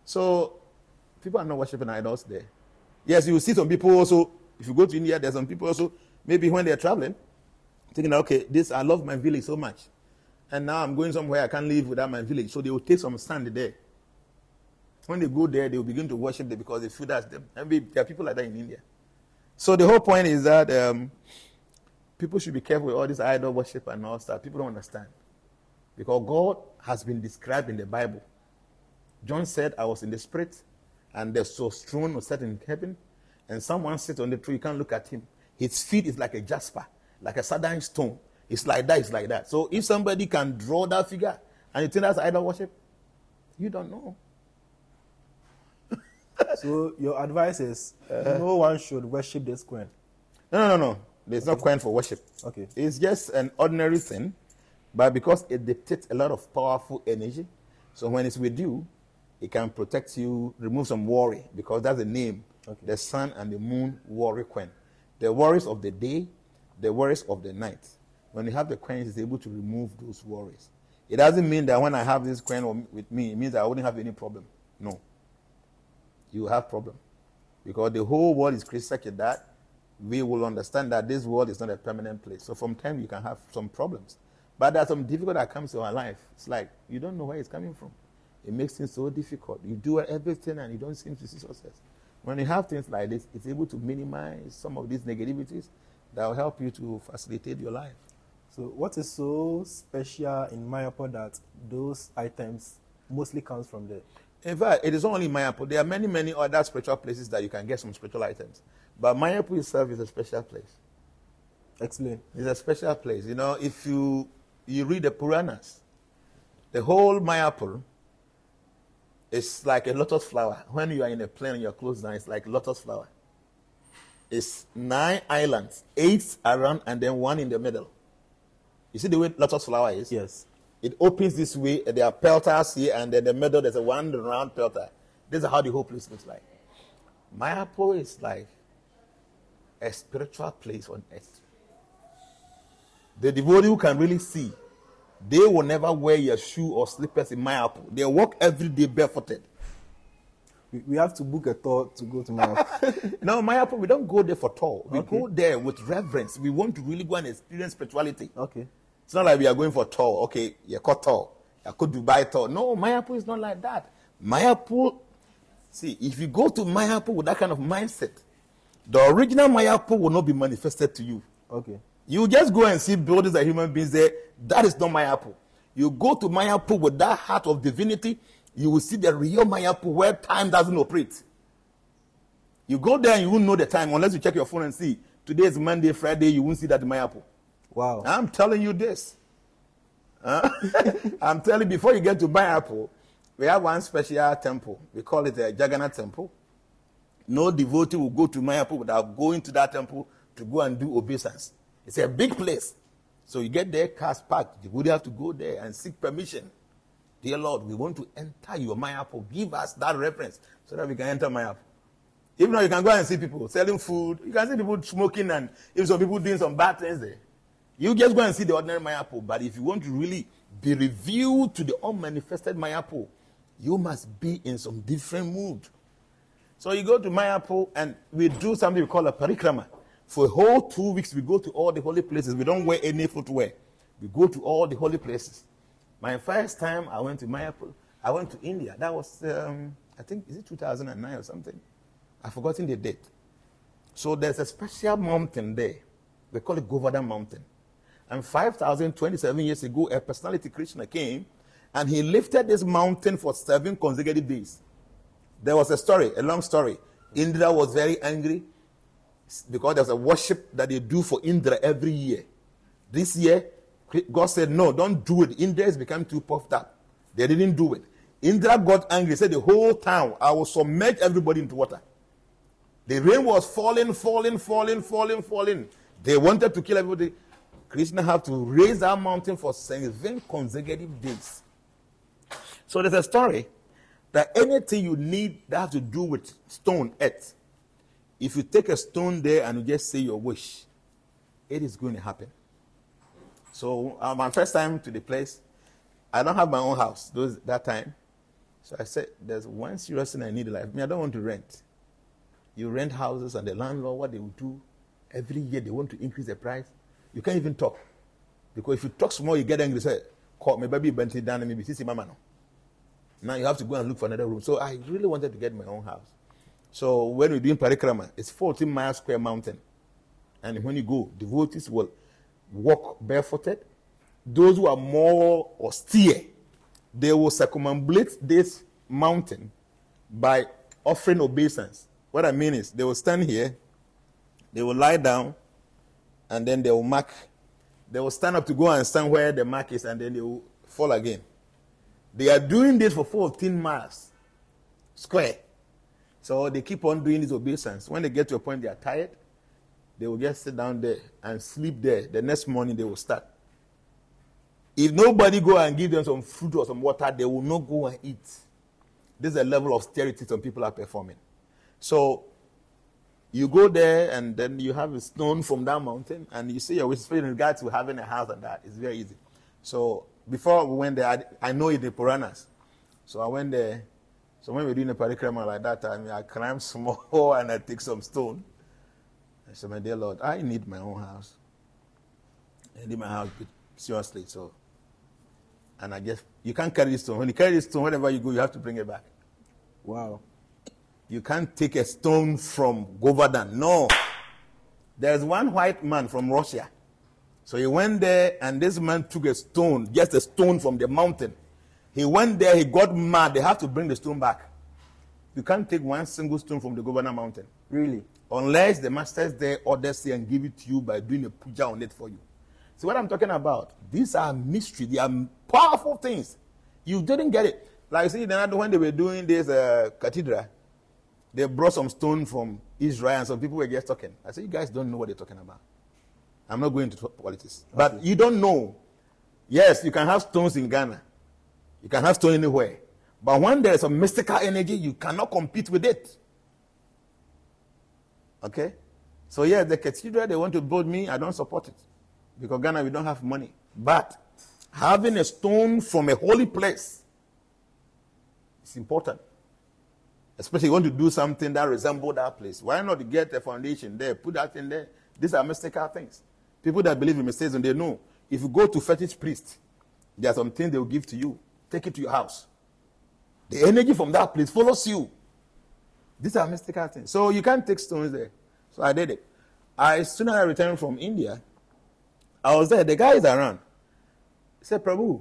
So, people are not worshiping idols there. Yes, you will see some people also If you go to India, there's some people also, maybe when they're traveling, thinking, okay, I love my village so much. And now I'm going somewhere I can't live without my village. So they will take some sand there. When they go there, they will begin to worship them because they feel that's them. And there are people like that in India. So the whole point is that people should be careful with all this idol worship and all stuff. People don't understand. Because God has been described in the Bible. John said, I was in the spirit, and the throne was set in heaven, and someone sits on the tree, you can't look at him. His feet is like a jasper, like a sardine stone. It's like that, it's like that. So if somebody can draw that figure, and you think that's idol worship, you don't know. So your advice is no one should worship this queen? No. There's no queen for worship. Okay. It's just an ordinary thing, but because it dictates a lot of powerful energy, so when it's with you, it can protect you, remove some worry, because that's the name. Okay. The sun and the moon worry queen. The worries of the day, the worries of the night. When you have the queen, it's able to remove those worries. It doesn't mean that when I have this queen with me, it means I wouldn't have any problem. No. You have problem. Because the whole world is created such that we will understand that this world is not a permanent place. So from time you can have some problems. But there's some difficulty that comes to our life. It's like you don't know where it's coming from. It makes things so difficult. You do everything and you don't seem to see success. When you have things like this, it's able to minimize some of these negativities that will help you to facilitate your life. So what is so special in Mayapur that those items mostly comes from there? In fact, it is not only Mayapur. There are many, many other spiritual places that you can get some spiritual items. But Mayapur itself is a special place. Explain. It's a special place. You know, if you read the Puranas, the whole Mayapur is like a lotus flower. When you are in a plane and you're close down, it's like lotus flower. It's 9 islands, 8 around and then 1 in the middle. You see the way lotus flower is? Yes. It opens this way, there are pelters here, and then in the middle there's a one round pelter. This is how the whole place looks like. Mayapur is like a spiritual place on earth. The devotee who can really see, they will never wear your shoe or slippers in Mayapur. They walk every day barefooted. We have to book a tour to go to Mayapur. No, Mayapur, we don't go there for tour. We go there with reverence. We want to really go and experience spirituality. Okay. It's not like we are going for tour. Okay, you got tour. You could Dubai tour. No, Mayapur is not like that. Mayapur, see, if you go to Mayapur with that kind of mindset, the original Mayapur will not be manifested to you. Okay. You just go and see buildings and human beings there. That is not Mayapur. You go to Mayapur with that heart of divinity, you will see the real Mayapur where time doesn't operate. You go there and you won't know the time unless you check your phone and see. Today is Monday, Friday, you won't see that in Mayapur. Wow. I'm telling you this. I'm telling you, before you get to Mayapur, we have one special temple. We call it a Jagannath temple. No devotee will go to Mayapur without going to that temple to go and do obeisance. It's a big place. So you get there, cars parked. You would have to go there and seek permission. Dear Lord, we want to enter your Mayapur. Give us that reference so that we can enter Mayapur. Even though you can go and see people selling food, you can see people smoking and even some people doing some bad things there. You just go and see the ordinary Mayapur. But if you want to really be revealed to the unmanifested Mayapur, you must be in some different mood. So you go to Mayapur and we do something we call a parikrama. For a whole 2 weeks, we go to all the holy places. We don't wear any footwear. We go to all the holy places. My first time I went to Mayapur, I went to India. That was, I think, is it 2009 or something? I've forgotten the date. So there's a special mountain there. They call it Govardhan Mountain. And 5,027 years ago, a personality, Krishna, came and he lifted this mountain for 7 consecutive days. There was a story, a long story. Indra was very angry because there's a worship that they do for Indra every year. This year, God said, no, don't do it. Indra has become too puffed up. They didn't do it. Indra got angry, said the whole town, I will submerge everybody into water. The rain was falling. They wanted to kill everybody. Krishna had to raise that mountain for 7 consecutive days. So there's a story that anything you need that has to do with stone, earth, if you take a stone there and you just say your wish, it is going to happen. So my first time to the place, I don't have my own house that time. So I said, there's one serious thing I need in life. I don't want to rent. You rent houses and the landlord, what they will do, every year they want to increase the price. You can't even talk. Because if you talk small, you get angry. Say, call me, baby, Bentley down and maybe see mama no. Now you have to go and look for another room. So I really wanted to get my own house. So when we're doing parikrama, it's 14 mile square mountain. And when you go, devotees will walk barefooted. Those who are more austere, they will circumambulate this mountain by offering obeisance. What I mean is, they will stand here, they will lie down, and then they will mark. They will stand up to go and stand where the mark is, and then they will fall again. They are doing this for 14 miles square. So they keep on doing this obeisance. When they get to a point they are tired, they will just sit down there and sleep there. The next morning they will start. If nobody go and give them some fruit or some water, they will not go and eat. This is a level of austerity some people are performing. So you go there and then you have a stone from that mountain and you see your wish in regard to having a house and that. It's very easy. So before we went there, I know it in Puranas. So I went there. So when we were doing a parikrama like that time, I climbed small and I take some stone. I said, my dear Lord, I need my own house. I need my house seriously. So, and I guess you can't carry this stone. When you carry this stone, wherever you go, you have to bring it back. Wow. You can't take a stone from Govardhan. No. There's one white man from Russia. So he went there and this man took a stone, just a stone from the mountain. He went there, he got mad. They have to bring the stone back. You can't take one single stone from the Govardhan mountain. Really? Unless the masters there orders you and give it to you by doing a puja on it for you. See what I'm talking about? These are mystery. They are powerful things. You didn't get it. Like, see, when they were doing this cathedral, they brought some stone from Israel and some people were just talking. I said, you guys don't know what they're talking about. I'm not going to politics. Okay. But you don't know. Yes, you can have stones in Ghana. You can have stone anywhere. But when there is a mystical energy, you cannot compete with it. Okay? So yeah, the cathedral they want to build me, I don't support it. Because Ghana, we don't have money. But having a stone from a holy place is important. Especially you want to do something that resembles that place. Why not get a foundation there, put that in there? These are mystical things. People that believe in mysticism, they know. If you go to fetish priest, there are some things they will give to you. Take it to your house. The energy from that place follows you. These are mystical things. So you can't take stones there. So I did it. As soon as I returned from India, I was there. The guy is around. He said, Prabhu,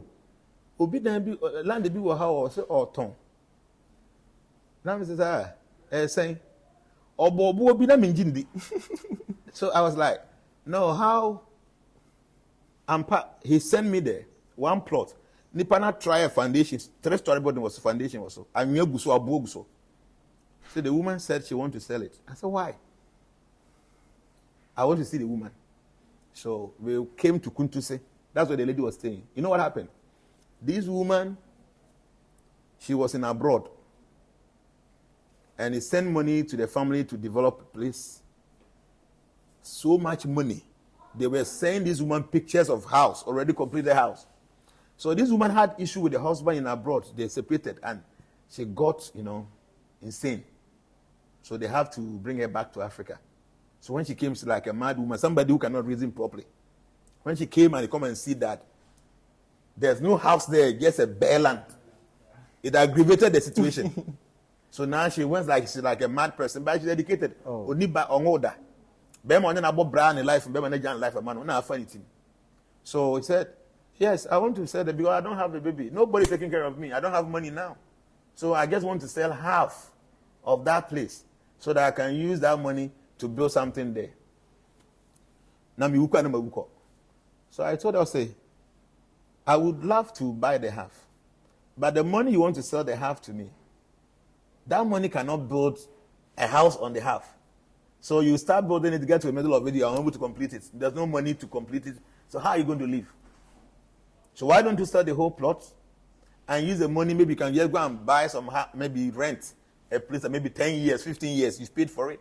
land be wa how or ton. Now he says, saying, so I was like, no, how? He sent me there, one plot. Nipana try a foundation, 3-story building was a foundation also. So the woman said she wanted to sell it. I said, why? I want to see the woman. So we came to Kuntuse. That's what the lady was saying. You know what happened? This woman, she was in abroad. And he sent money to the family to develop a place. So much money. They were sending this woman pictures of house, already completed house. So this woman had issue with the husband in abroad. They separated and she got, insane. So they have to bring her back to Africa. So when she came, she's like a mad woman, somebody who cannot reason properly. When she came and they come and see that there's no house there, just a bare land, it aggravated the situation. So now she went like she's like a mad person, but she's educated. So he said, yes, I want to sell it because I don't have a baby. Nobody's taking care of me. I don't have money now. So I just want to sell half of that place so that I can use that money to build something there. So I told her, say, I would love to buy the half. But the money you want to sell the half to me, that money cannot build a house on the half. So you start building it, get to the middle of it, you are unable to complete it. There's no money to complete it. So how are you going to live? So why don't you sell the whole plot and use the money? Maybe you can just go and buy some, maybe rent a place that maybe 10 years, 15 years, you paid for it.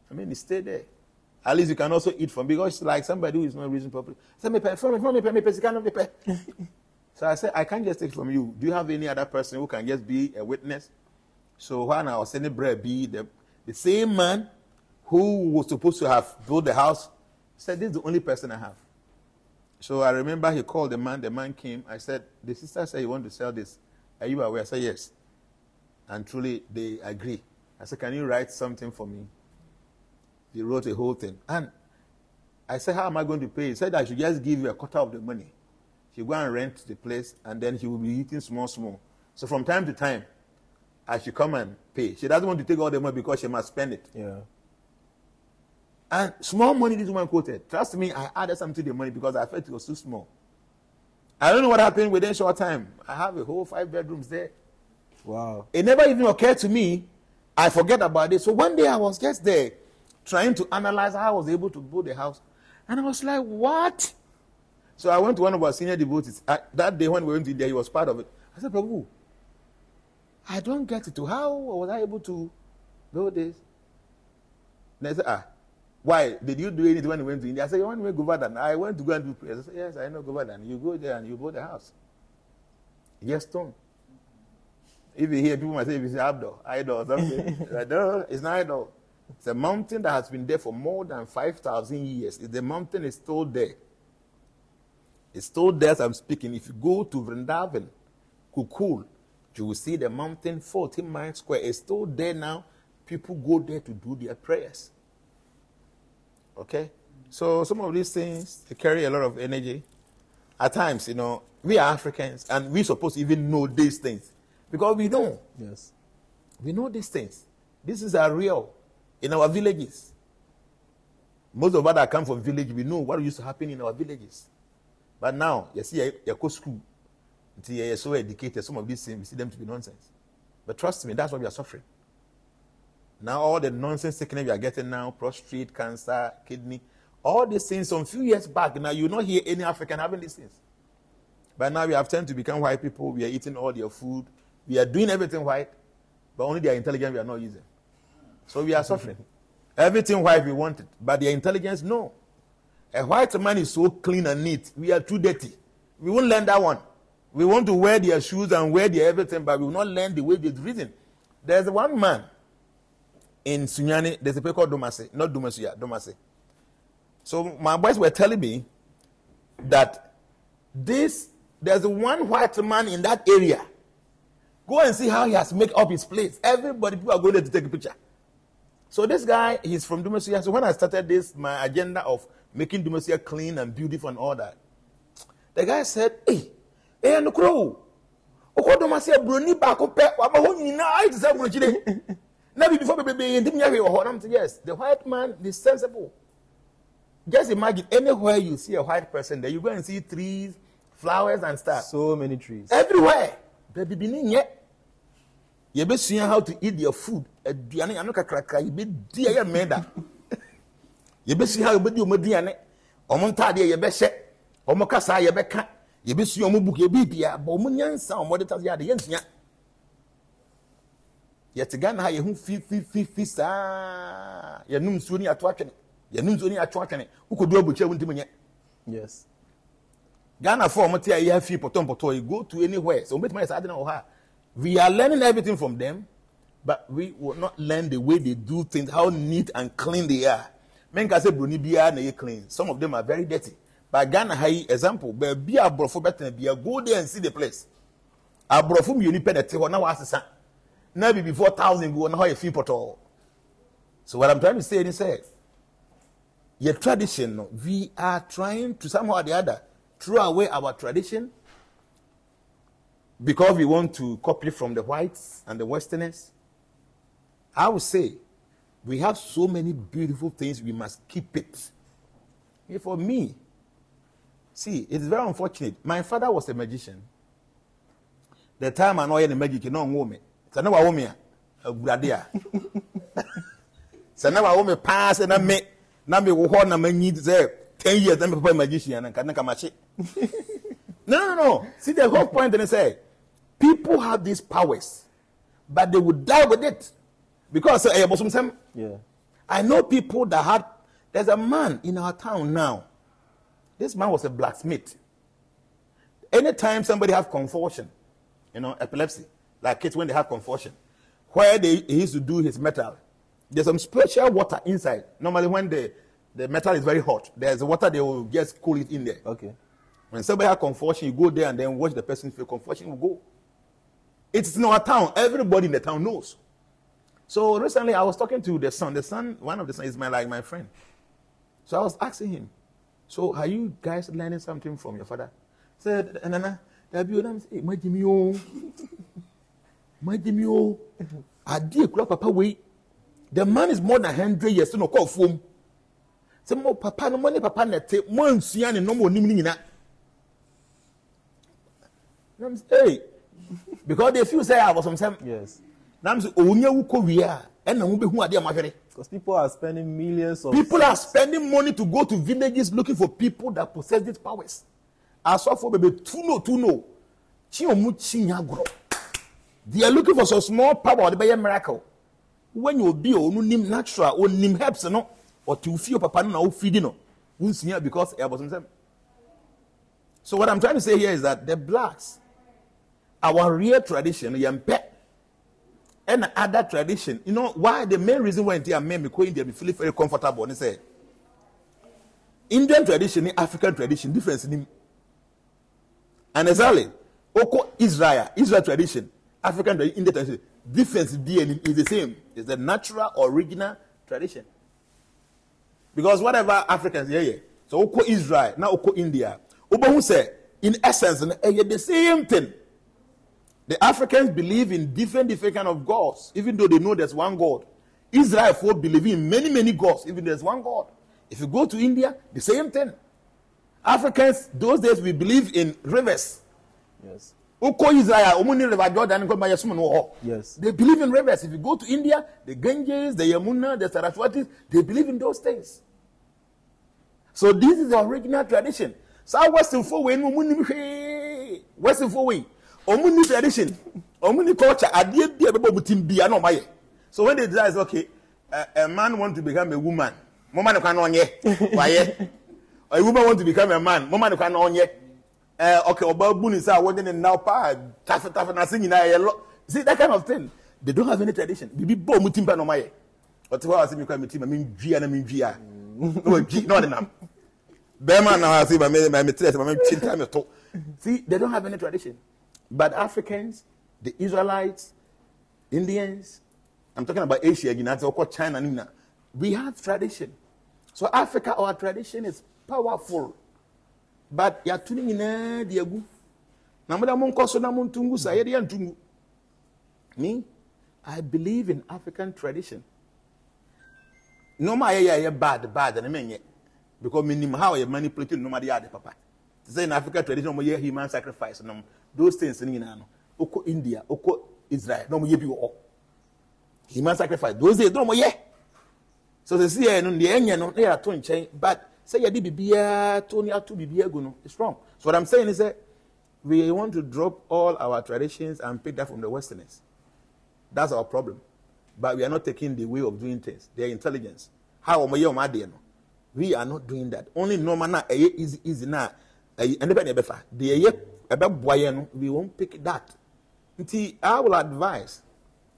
I mean, you stay there. At least you can also eat from, because it's like somebody who is not reasoning properly. So I said, I can't just take from you. Do you have any other person who can just be a witness? So when I was sending bread, the The same man who was supposed to have built the house said, this is the only person I have. So I remember he called the man. The man came. I said, the sister said you want to sell this. Are you aware? I said, yes. And truly, they agree. I said, can you write something for me? He wrote a whole thing. And I said, how am I going to pay? He said I should just give you a quarter of the money. She go and rent the place, and then he will be eating small. So from time to time, I should come and pay. She doesn't want to take all the money because she must spend it. Yeah. And small money this woman quoted. Trust me, I added something to the money because I felt it was too small. I don't know what happened within a short time. I have a whole 5 bedrooms there. Wow. It never even occurred to me. I forget about it. So one day I was just there trying to analyze how I was able to build the house. And I was like, what? So I went to one of our senior devotees. That day when we went to India, he was part of it. I said, Prabhu, I don't get it. How was I able to build this? And I said, why? Did you do anything when you went to India? I said, you want to go Govardhan? I went to go and do prayers. I said, yes, I know Govardhan. You go there and you build the house. Yes, stone. If you hear people might say, if it's idol or something. No, it's not idol. It's a mountain that has been there for more than 5,000 years. The mountain is still there. It's still there as I'm speaking. If you go to Vrindavan, Kukul, you will see the mountain 14 miles square. It's still there now. People go there to do their prayers. Okay? So some of these things, they carry a lot of energy. At times, we are Africans, and we're supposed to even know these things. Because we know. Yes. We know these things. This is our real. In our villages. Most of us that come from village, we know what used to happen in our villages. But now, you see, you go school. Until you're so educated, some of these things, we see them to be nonsense. But trust me, that's what we are suffering. Now, all the nonsense sickness we are getting now, prostate, cancer, kidney, all these things, some few years back, now you will not hear any African having these things. But now we have turned to become white people. We are eating all their food. We are doing everything white, but only their intelligence we are not using. So we are suffering. Everything white we want it, but their intelligence, no. A white man is so clean and neat. We are too dirty. We won't learn that one. We want to wear their shoes and wear their everything, but we will not learn the way they've written. There's one man in Sunyani, there's a place called Domase, not Domasuya, Domase. So my boys were telling me that there's one white man in that area. Go and see how he has made up his place. Everybody, people are going there to take a picture. So this guy, he's from Dumasuya. So when I started my agenda of making Dumasuya clean and beautiful and all that, the guy said, hey, no crow. Dumasuya bruni back up. Before baby, yes, the white man is sensible. Just imagine anywhere you see a white person there, you go and see trees, flowers and stuff. So many trees. Everywhere. Baby, you be seeing how to eat your food. You be see how you be doing mediane. Omontade you be she. Omokasa you be ka. You be see omobook you be bia. But omunyansa omodeta ya de yensia. Yet Ghana ha ye hu fi sa. Ye num so ni ato atwene. Ye num so ni ato atwene. Ukodu abuche wuntim nye. Yes. Ghana for omote ya have fi potom you go to anywhere. So ombet my say adena o ha. We are learning everything from them, but we will not learn the way they do things, how neat and clean they are. Men can say Bruni Bia na clean. Some of them are very dirty. But Ghana high example, but be a brofo better be go there and see the place. A brofo you need penalty or now assassin. Now be before 1,000 go now a fee pot all. So what I'm trying to say is your tradition, we are trying to somehow or the other throw away our tradition. Because we want to copy from the whites and the Westerners, I would say we have so many beautiful things, we must keep it. For me, see, it's very unfortunate. My father was a magician. The time I know any magic, you know, woman. So now I want me a bradia. So now I want me pass and I make. Now me go on and I need 10 years. Then me magician and can come at No. See the whole point. And I say. People have these powers, but they would die with it. Because yeah. I know people that had, there's a man in our town now. This man was a blacksmith. Anytime somebody has convulsion, epilepsy, like kids when they have convulsion, where he used to do his metal, There's some special water inside. Normally when the metal is very hot, there's water they will just cool it in there. Okay. When somebody has confusion, you go there and then watch the person feel confusion will go. It's in our town. Everybody in the town knows. So recently I was talking to the son. The son, one of the sons is my friend. So I was asking him, so are you guys learning something from your father? He said, Nana, the man is more than 100 years to no call phone. Say more papa no money papa net more nsuan no more nim nyina. Hey, because they feel say I was some. Yes. Nam say onya wu ko wi a e na wo be hu ade amahwere. Because people are spending millions of. People are spending money to go to villages looking for people that possess these powers. Asofo bebe tuno. Chi omu chi nyagro. They are looking for some small power, the miracle. When you be on nim natural or nim helps no or to feel papa no feeding no. Because I was them. So what I'm trying to say here is that the blacks, our real tradition, yampe, and other tradition, you know why the main reason why they are men because India feel very comfortable and say Indian tradition, African tradition, difference in him. And exactly, Oko Israel tradition, African tradition, Indian tradition, difference is the same. It's the natural, original tradition. Because whatever Africans, so Oko Israel, now Oko India, Obo say, in essence, the same thing. The Africans believe in different kind of gods, even though they know there's one God. Israel folk believe in many gods, even though there's one God. If you go to India, the same thing. Africans, those days, we believe in rivers. Yes. Yes. They believe in rivers. If you go to India, the Ganges, the Yamuna, the Saraswati, they believe in those things. So this is the original tradition. So Western Fourway, Western Fourway, Omuni tradition, Omuni culture, so when they decide, okay, a man wants to become a woman, a woman wants to become a man, okay, about Buni say what in now pa see that kind of thing. They don't have any tradition. Bibi bo mutimba no maye. But what I say me kwa mutimba me dua na me dua. No gi no de nam. Be man na say me tres me chinta me to. See, they don't have any tradition. But Africans, the Israelites, Indians, I'm talking about Asia again, that's called China, we have tradition. So Africa, our tradition is powerful. But ya tuning in diagu. Namada monkoso na muntungu sa yedi antungu. Me, I believe in African tradition. No ma ya bad and menye. Because minim how you manipulate no ma dia de papa. Say in African tradition no ye human sacrifice no those things in no. Oko India, oko Israel, no mo ye bi wo. Human sacrifice those days no mo ye. So they see no the enye no they are to nchen but say you did bibia Tony to bibia go no. It's wrong. So what I'm saying is that we want to drop all our traditions and pick that from the Westerners. That's our problem. But we are not taking the way of doing things. Their intelligence. How we are not doing that. Only normal na easy na. We won't pick that. I will advise.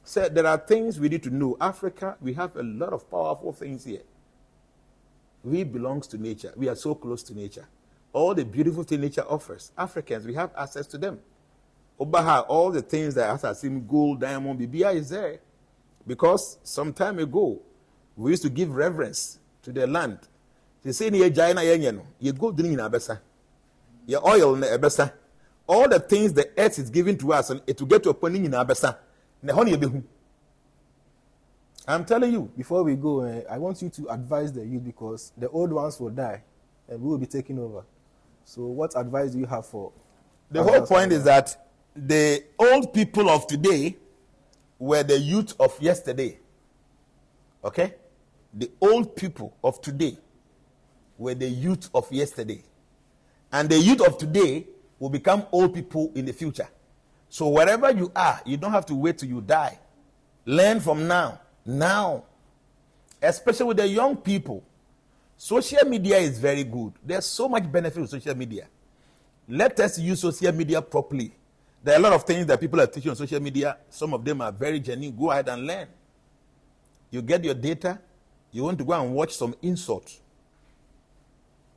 Say there are things we need to know. Africa, we have a lot of powerful things here. We belong to nature. We are so close to nature. All the beautiful things nature offers. Africans, we have access to them. Obaha, all the things that as I see gold, diamond, BBI is there. Because some time ago, we used to give reverence to the land. They say, you go drink in Abessa. Your oil in Abessa. All the things the earth is giving to us, and it will get to a point in Abessa. I'm telling you. Before we go, I want you to advise the youth because the old ones will die and we will be taking over. So what advice do you have for... The whole point is that the old people of today were the youth of yesterday. Okay? The old people of today were the youth of yesterday. And the youth of today will become old people in the future. So wherever you are, you don't have to wait till you die. Learn from now. Now. Especially with the young people. Social media is very good. There's so much benefit with social media. Let us use social media properly. There are a lot of things that people are teaching on social media. Some of them are very genuine. Go ahead and learn. You get your data. You want to go and watch some insult.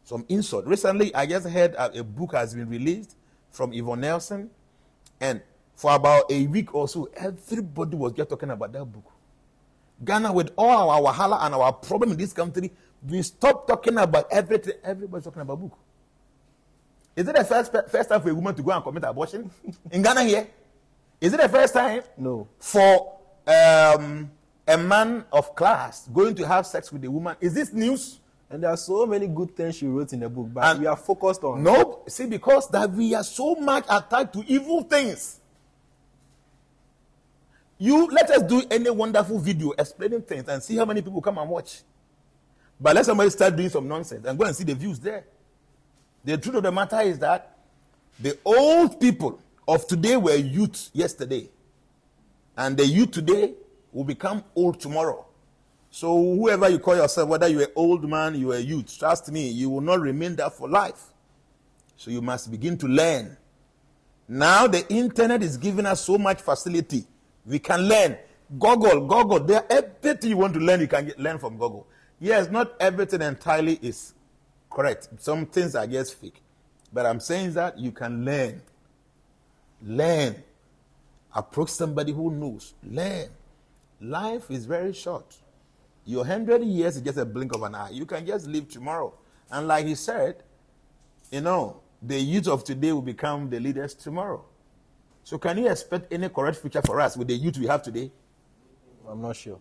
Some insult. Recently, I just heard a book has been released from Yvonne Nelson. And for about a week or so, everybody was just talking about that book. Ghana, with all our wahala and our problem in this country, we stopped talking about everything. Everybody's talking about book. Is it the first time for a woman to go and commit abortion in Ghana here? Is it the first time? No. For a man of class going to have sex with a woman? Is this news? And there are so many good things she wrote in the book, but we are focused on. No, see, because that we are so much attached to evil things. Let us do any wonderful video explaining things and see how many people come and watch. But let somebody start doing some nonsense and go and see the views there. The truth of the matter is that the old people of today were youth yesterday. And the youth today will become old tomorrow. So whoever you call yourself, whether you're an old man, you're a youth, trust me, you will not remain there for life. So you must begin to learn. Now the internet is giving us so much facility. We can learn. Google. There, everything you want to learn, you can learn from Google. Yes, not everything entirely is correct. Some things are just fake. But I'm saying that you can learn. Learn. Approach somebody who knows. Learn. Life is very short. Your 100 years is just a blink of an eye. You can just live tomorrow. And like he said, the youth of today will become the leaders tomorrow. So can you expect any correct future for us with the youth we have today? I'm not sure.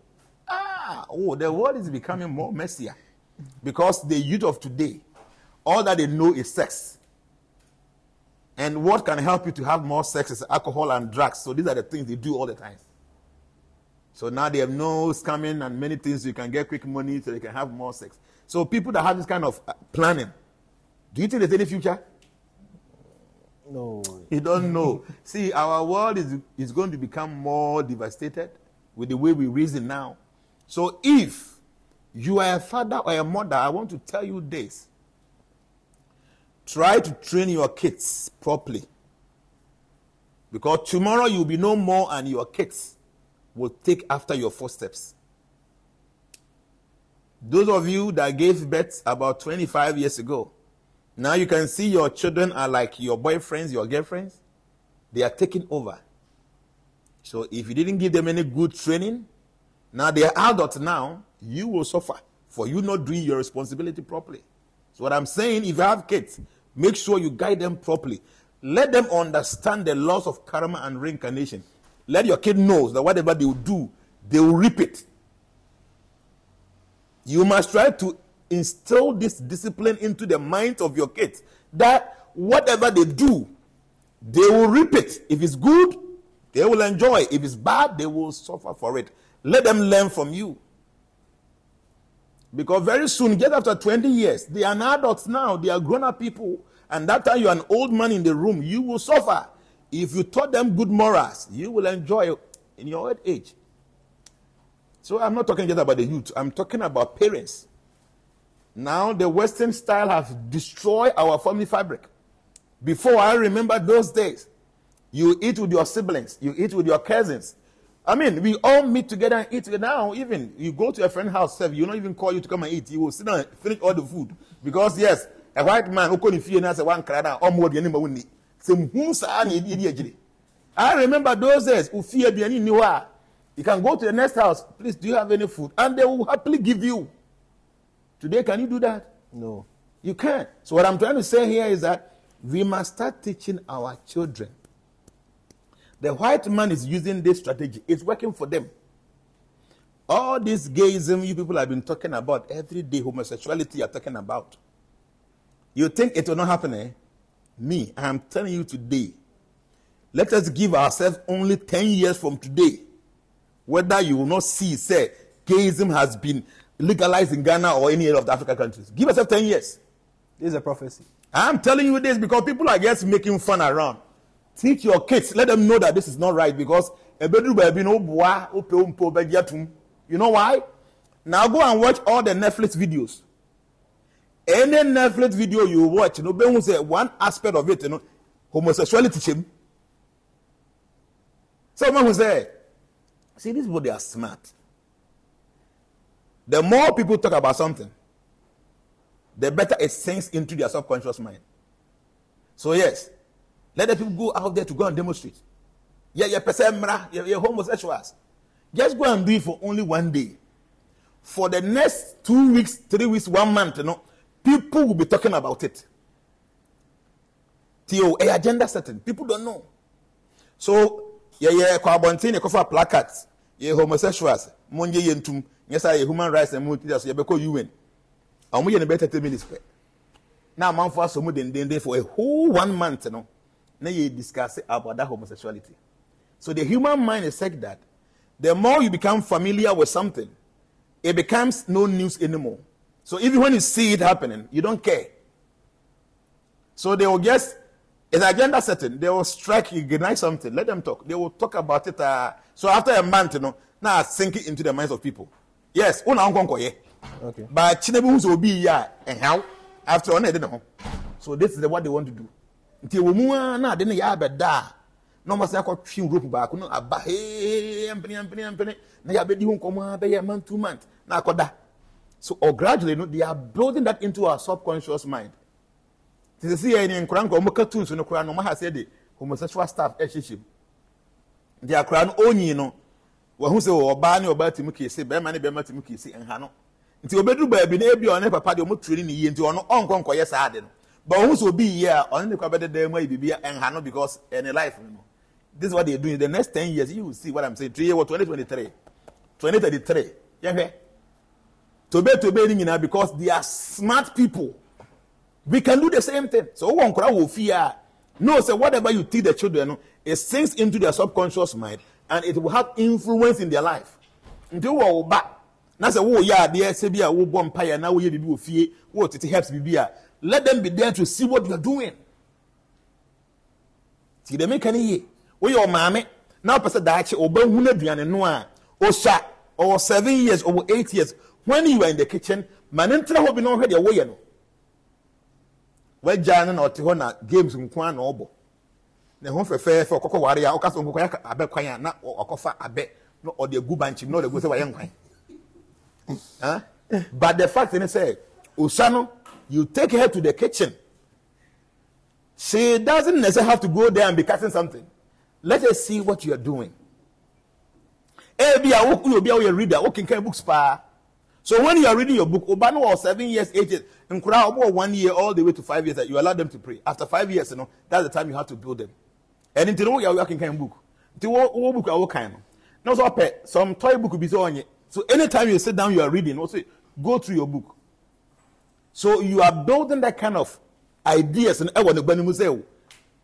The world is becoming more messier. Because the youth of today, all that they know is sex. And what can help you to have more sex is alcohol and drugs. So these are the things they do all the time. So now they have no scamming and many things. You can get quick money so they can have more sex. So people that have this kind of planning, do you think there's any future? No. You don't know. See, our world is going to become more devastated with the way we reason now. So if you are a father or a mother, I want to tell you this. Try to train your kids properly. Because tomorrow you'll be no more and your kids will take after your footsteps. Those of you that gave birth about 25 years ago, now you can see your children are like your boyfriends, your girlfriends. They are taking over. So if you didn't give them any good training, now they are adults now, you will suffer for you not doing your responsibility properly. So what I'm saying, if you have kids, make sure you guide them properly. Let them understand the laws of karma and reincarnation. Let your kid know that whatever they will do, they will reap it. You must try to instill this discipline into the minds of your kids, that whatever they do, they will reap it. If it's good, they will enjoy. If it's bad, they will suffer for it. Let them learn from you. Because very soon, just after 20 years, they are adults now. They are grown-up people. And that time you're an old man in the room, you will suffer. If you taught them good morals, you will enjoy in your old age. So I'm not talking just about the youth. I'm talking about parents. Now the Western style has destroyed our family fabric. Before, I remember those days. You eat with your siblings. You eat with your cousins. I mean, we all meet together and eat together. Now, even you go to a friend's house, you not even call you to come and eat. You will sit down and finish all the food. Because, yes, a white man who couldn't feel and say, one crowd, or more than anybody. I remember those days. You can go to the next house. Please, do you have any food? And they will happily give you. Today, can you do that? No. You can't. So what I'm trying to say here is that we must start teaching our children. The white man is using this strategy. It's working for them. All this gayism you people have been talking about, every day homosexuality you're talking about. You think it will not happen, eh? Me, I am telling you today, let us give ourselves only 10 years from today. Whether you will not see, say, gayism has been legalized in Ghana or any of the African countries. Give yourself 10 years. This is a prophecy. I'm telling you this because people are just making fun around. Teach your kids. Let them know that this is not right because you know why? Now go and watch all the Netflix videos. Any Netflix video you watch, say one aspect of it, homosexuality. Someone will say, see, these people, they are smart. The more people talk about something, the better it sinks into their subconscious mind. So yes, let the people go out there to go and demonstrate. Yeah, you're homosexuals. Just go and do it for only one day. For the next 2 weeks, 3 weeks, 1 month, people will be talking about it. Till a agenda setting. People don't know. So, Kwabontin, for placards, homosexuals, Monje Yentum, yes, I human rights and multitudes, UN. And we are in a better 10 minutes. Now, man, for some day for a whole 1 month, now you discuss about that homosexuality. So the human mind is such that the more you become familiar with something, it becomes no news anymore. So even when you see it happening, you don't care. So they will just, it's agenda setting, they will strike, ignite something, let them talk. They will talk about it. So after a month, now sink it into the minds of people. Yes, okay. But Chinebu's will be and how after on it. So this is what they want to do. Until we move now, then you have a da. No more say I got few group back. No, abba hey, ampany. Na ya be di home be a month 2 months. Na koda. So or gradually, they are building that into our subconscious mind. To see any in Quran, or cartoons in the Quran, no matter said the homosexual stuff, they are Quran only, who say, or Bani or Batimuki, say, Bemani Bematimuki, say, and Hano. Until Bedru baby, maybe on a papa, you must training into an uncle, yes, I didn't. But who will be here on the better day, maybe and Hano because any life, This is what they're doing. The next 10 years, you will see what I'm saying. 3 years or 2023. 2033. Yeah, to be because they are smart people. We can do the same thing. So one crowd will fear. No, so whatever you teach the children, it sinks into their subconscious mind and it will have influence in their life. Until we back. Now say, oh yeah, there say be a bomb empire. Now we will fear. What it helps be. Let them be there to see what you are doing. See, they make any. We your mommy now person that oba huna duane no a osha or 7 years or 8 years when you are in the kitchen manentra ho bi no hwe de wo ye no wajana na ote ho na games nkwa na obo na ho fefe okoko ware ya okaso nkoko ya abe kwan na okofa abe no o de gu banchi no de go say wa ye nkwan huh? But the fact is say osano you take her to the kitchen, she doesn't necessarily have to go there and be cutting something. Let us see what you are doing. You'll be a reader. Okay, can books pa. So when you are reading your book, Obano or 7 years, 8 years, and about 1 year all the way to 5 years, that you allow them to pray. After 5 years, that's the time you have to build them. And until you are working kind of book, until what book are kind of. Now so some toy book will be so on you. So anytime you sit down, you are reading. Also go through your book. So you are building that kind of ideas and everyone the museo.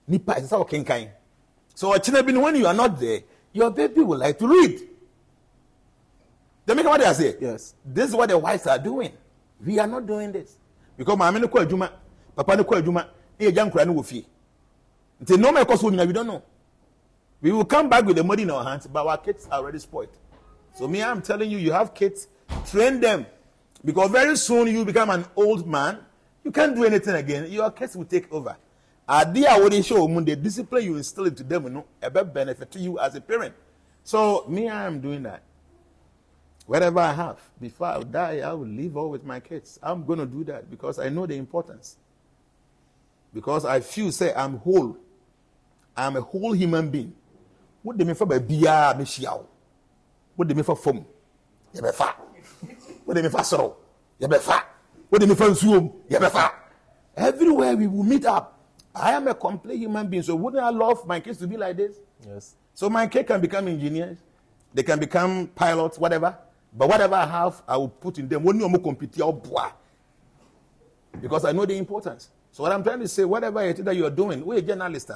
Nipa is how kind. So when you are not there, your baby will like to read. They make what they say. Yes. This is what the whites are doing. We are not doing this. Because my no call Juma, Papa no call Juma, a young cran will fee. Until no matter what we don't know. We will come back with the money in our hands, but our kids are already spoiled. So me, I'm telling you, you have kids, train them. Because very soon you become an old man, you can't do anything again. Your kids will take over. Idea what they show the discipline you instill into them, a better benefit to you as a parent. So me, I am doing that. Whatever I have, before I die, I will live all with my kids. I'm going to do that because I know the importance. Because I feel, say, I'm whole. I'm a whole human being. What do you mean for beer, Michiao? What do you mean for foam? You be fat. What do you mean for sorrow? You be fat. What do you mean for zoom? You be fat. Everywhere we will meet up. I am a complete human being, so wouldn't I love my kids to be like this? Yes. So my kids can become engineers, they can become pilots, whatever. But whatever I have, I will put in them. Because I know the importance. So what I'm trying to say, whatever it is that you are doing, we're a journalist.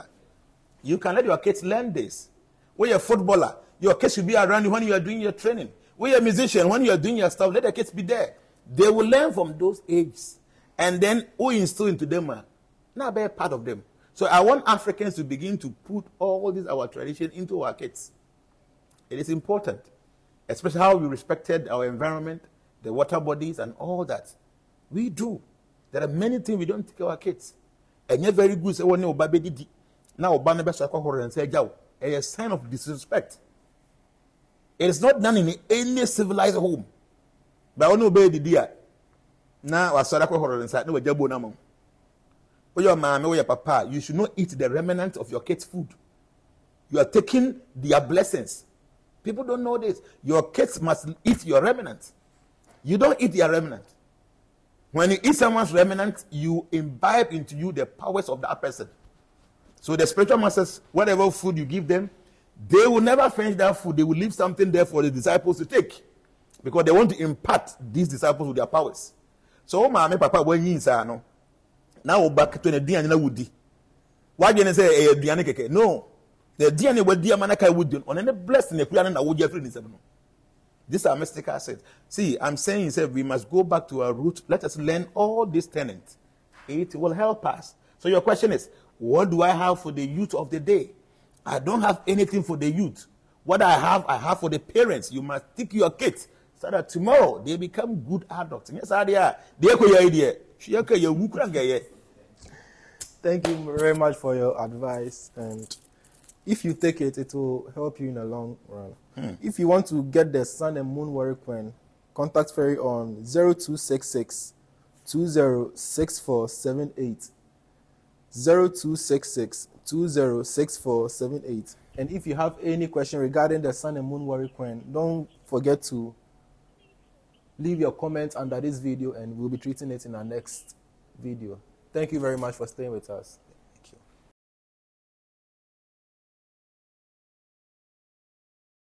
You can let your kids learn this. We're a footballer. Your kids should be around you when you are doing your training. We're a musician. When you are doing your stuff, let the kids be there. They will learn from those ages. And then we instill into them. Now be a part of them. So I want Africans to begin to put all this our tradition into our kids. It is important, especially how we respected our environment, the water bodies, and all that. We do. There are many things we don't teach our kids. And you're very good. Now, a sign of disrespect. It is not done in any civilized home. But I don't the dear. Now I saw that horror inside. No, jabo na mo. Or your mama or your papa, you should not eat the remnant of your kids' food. You are taking their blessings. People don't know this. Your kids must eat your remnant. You don't eat their remnant. When you eat someone's remnant, you imbibe into you the powers of that person. So the spiritual masters, whatever food you give them, they will never finish that food. They will leave something there for the disciples to take. Because they want to impart these disciples with their powers. So, my papa, when you say, no, now back to the DNA woody. Why didn't you say DNA keke? No. The DNA would dear manaka would do on any blessing the plan and would you free. These are mystical assets. See, I'm saying we must go back to our root. Let us learn all these tenets. It will help us. So your question is, what do I have for the youth of the day? I don't have anything for the youth. What I have for the parents. You must take your kids so that tomorrow they become good adults. Yes, Thank you very much for your advice, and if you take it, it will help you in the long run. If you want to get the Sun and Moon Warrior Coin, contact Ferry on 0266 206478. 0266 206478. And if you have any question regarding the Sun and Moon Warrior Coin, don't forget to leave your comments under this video and we'll be treating it in our next video. Thank you very much for staying with us.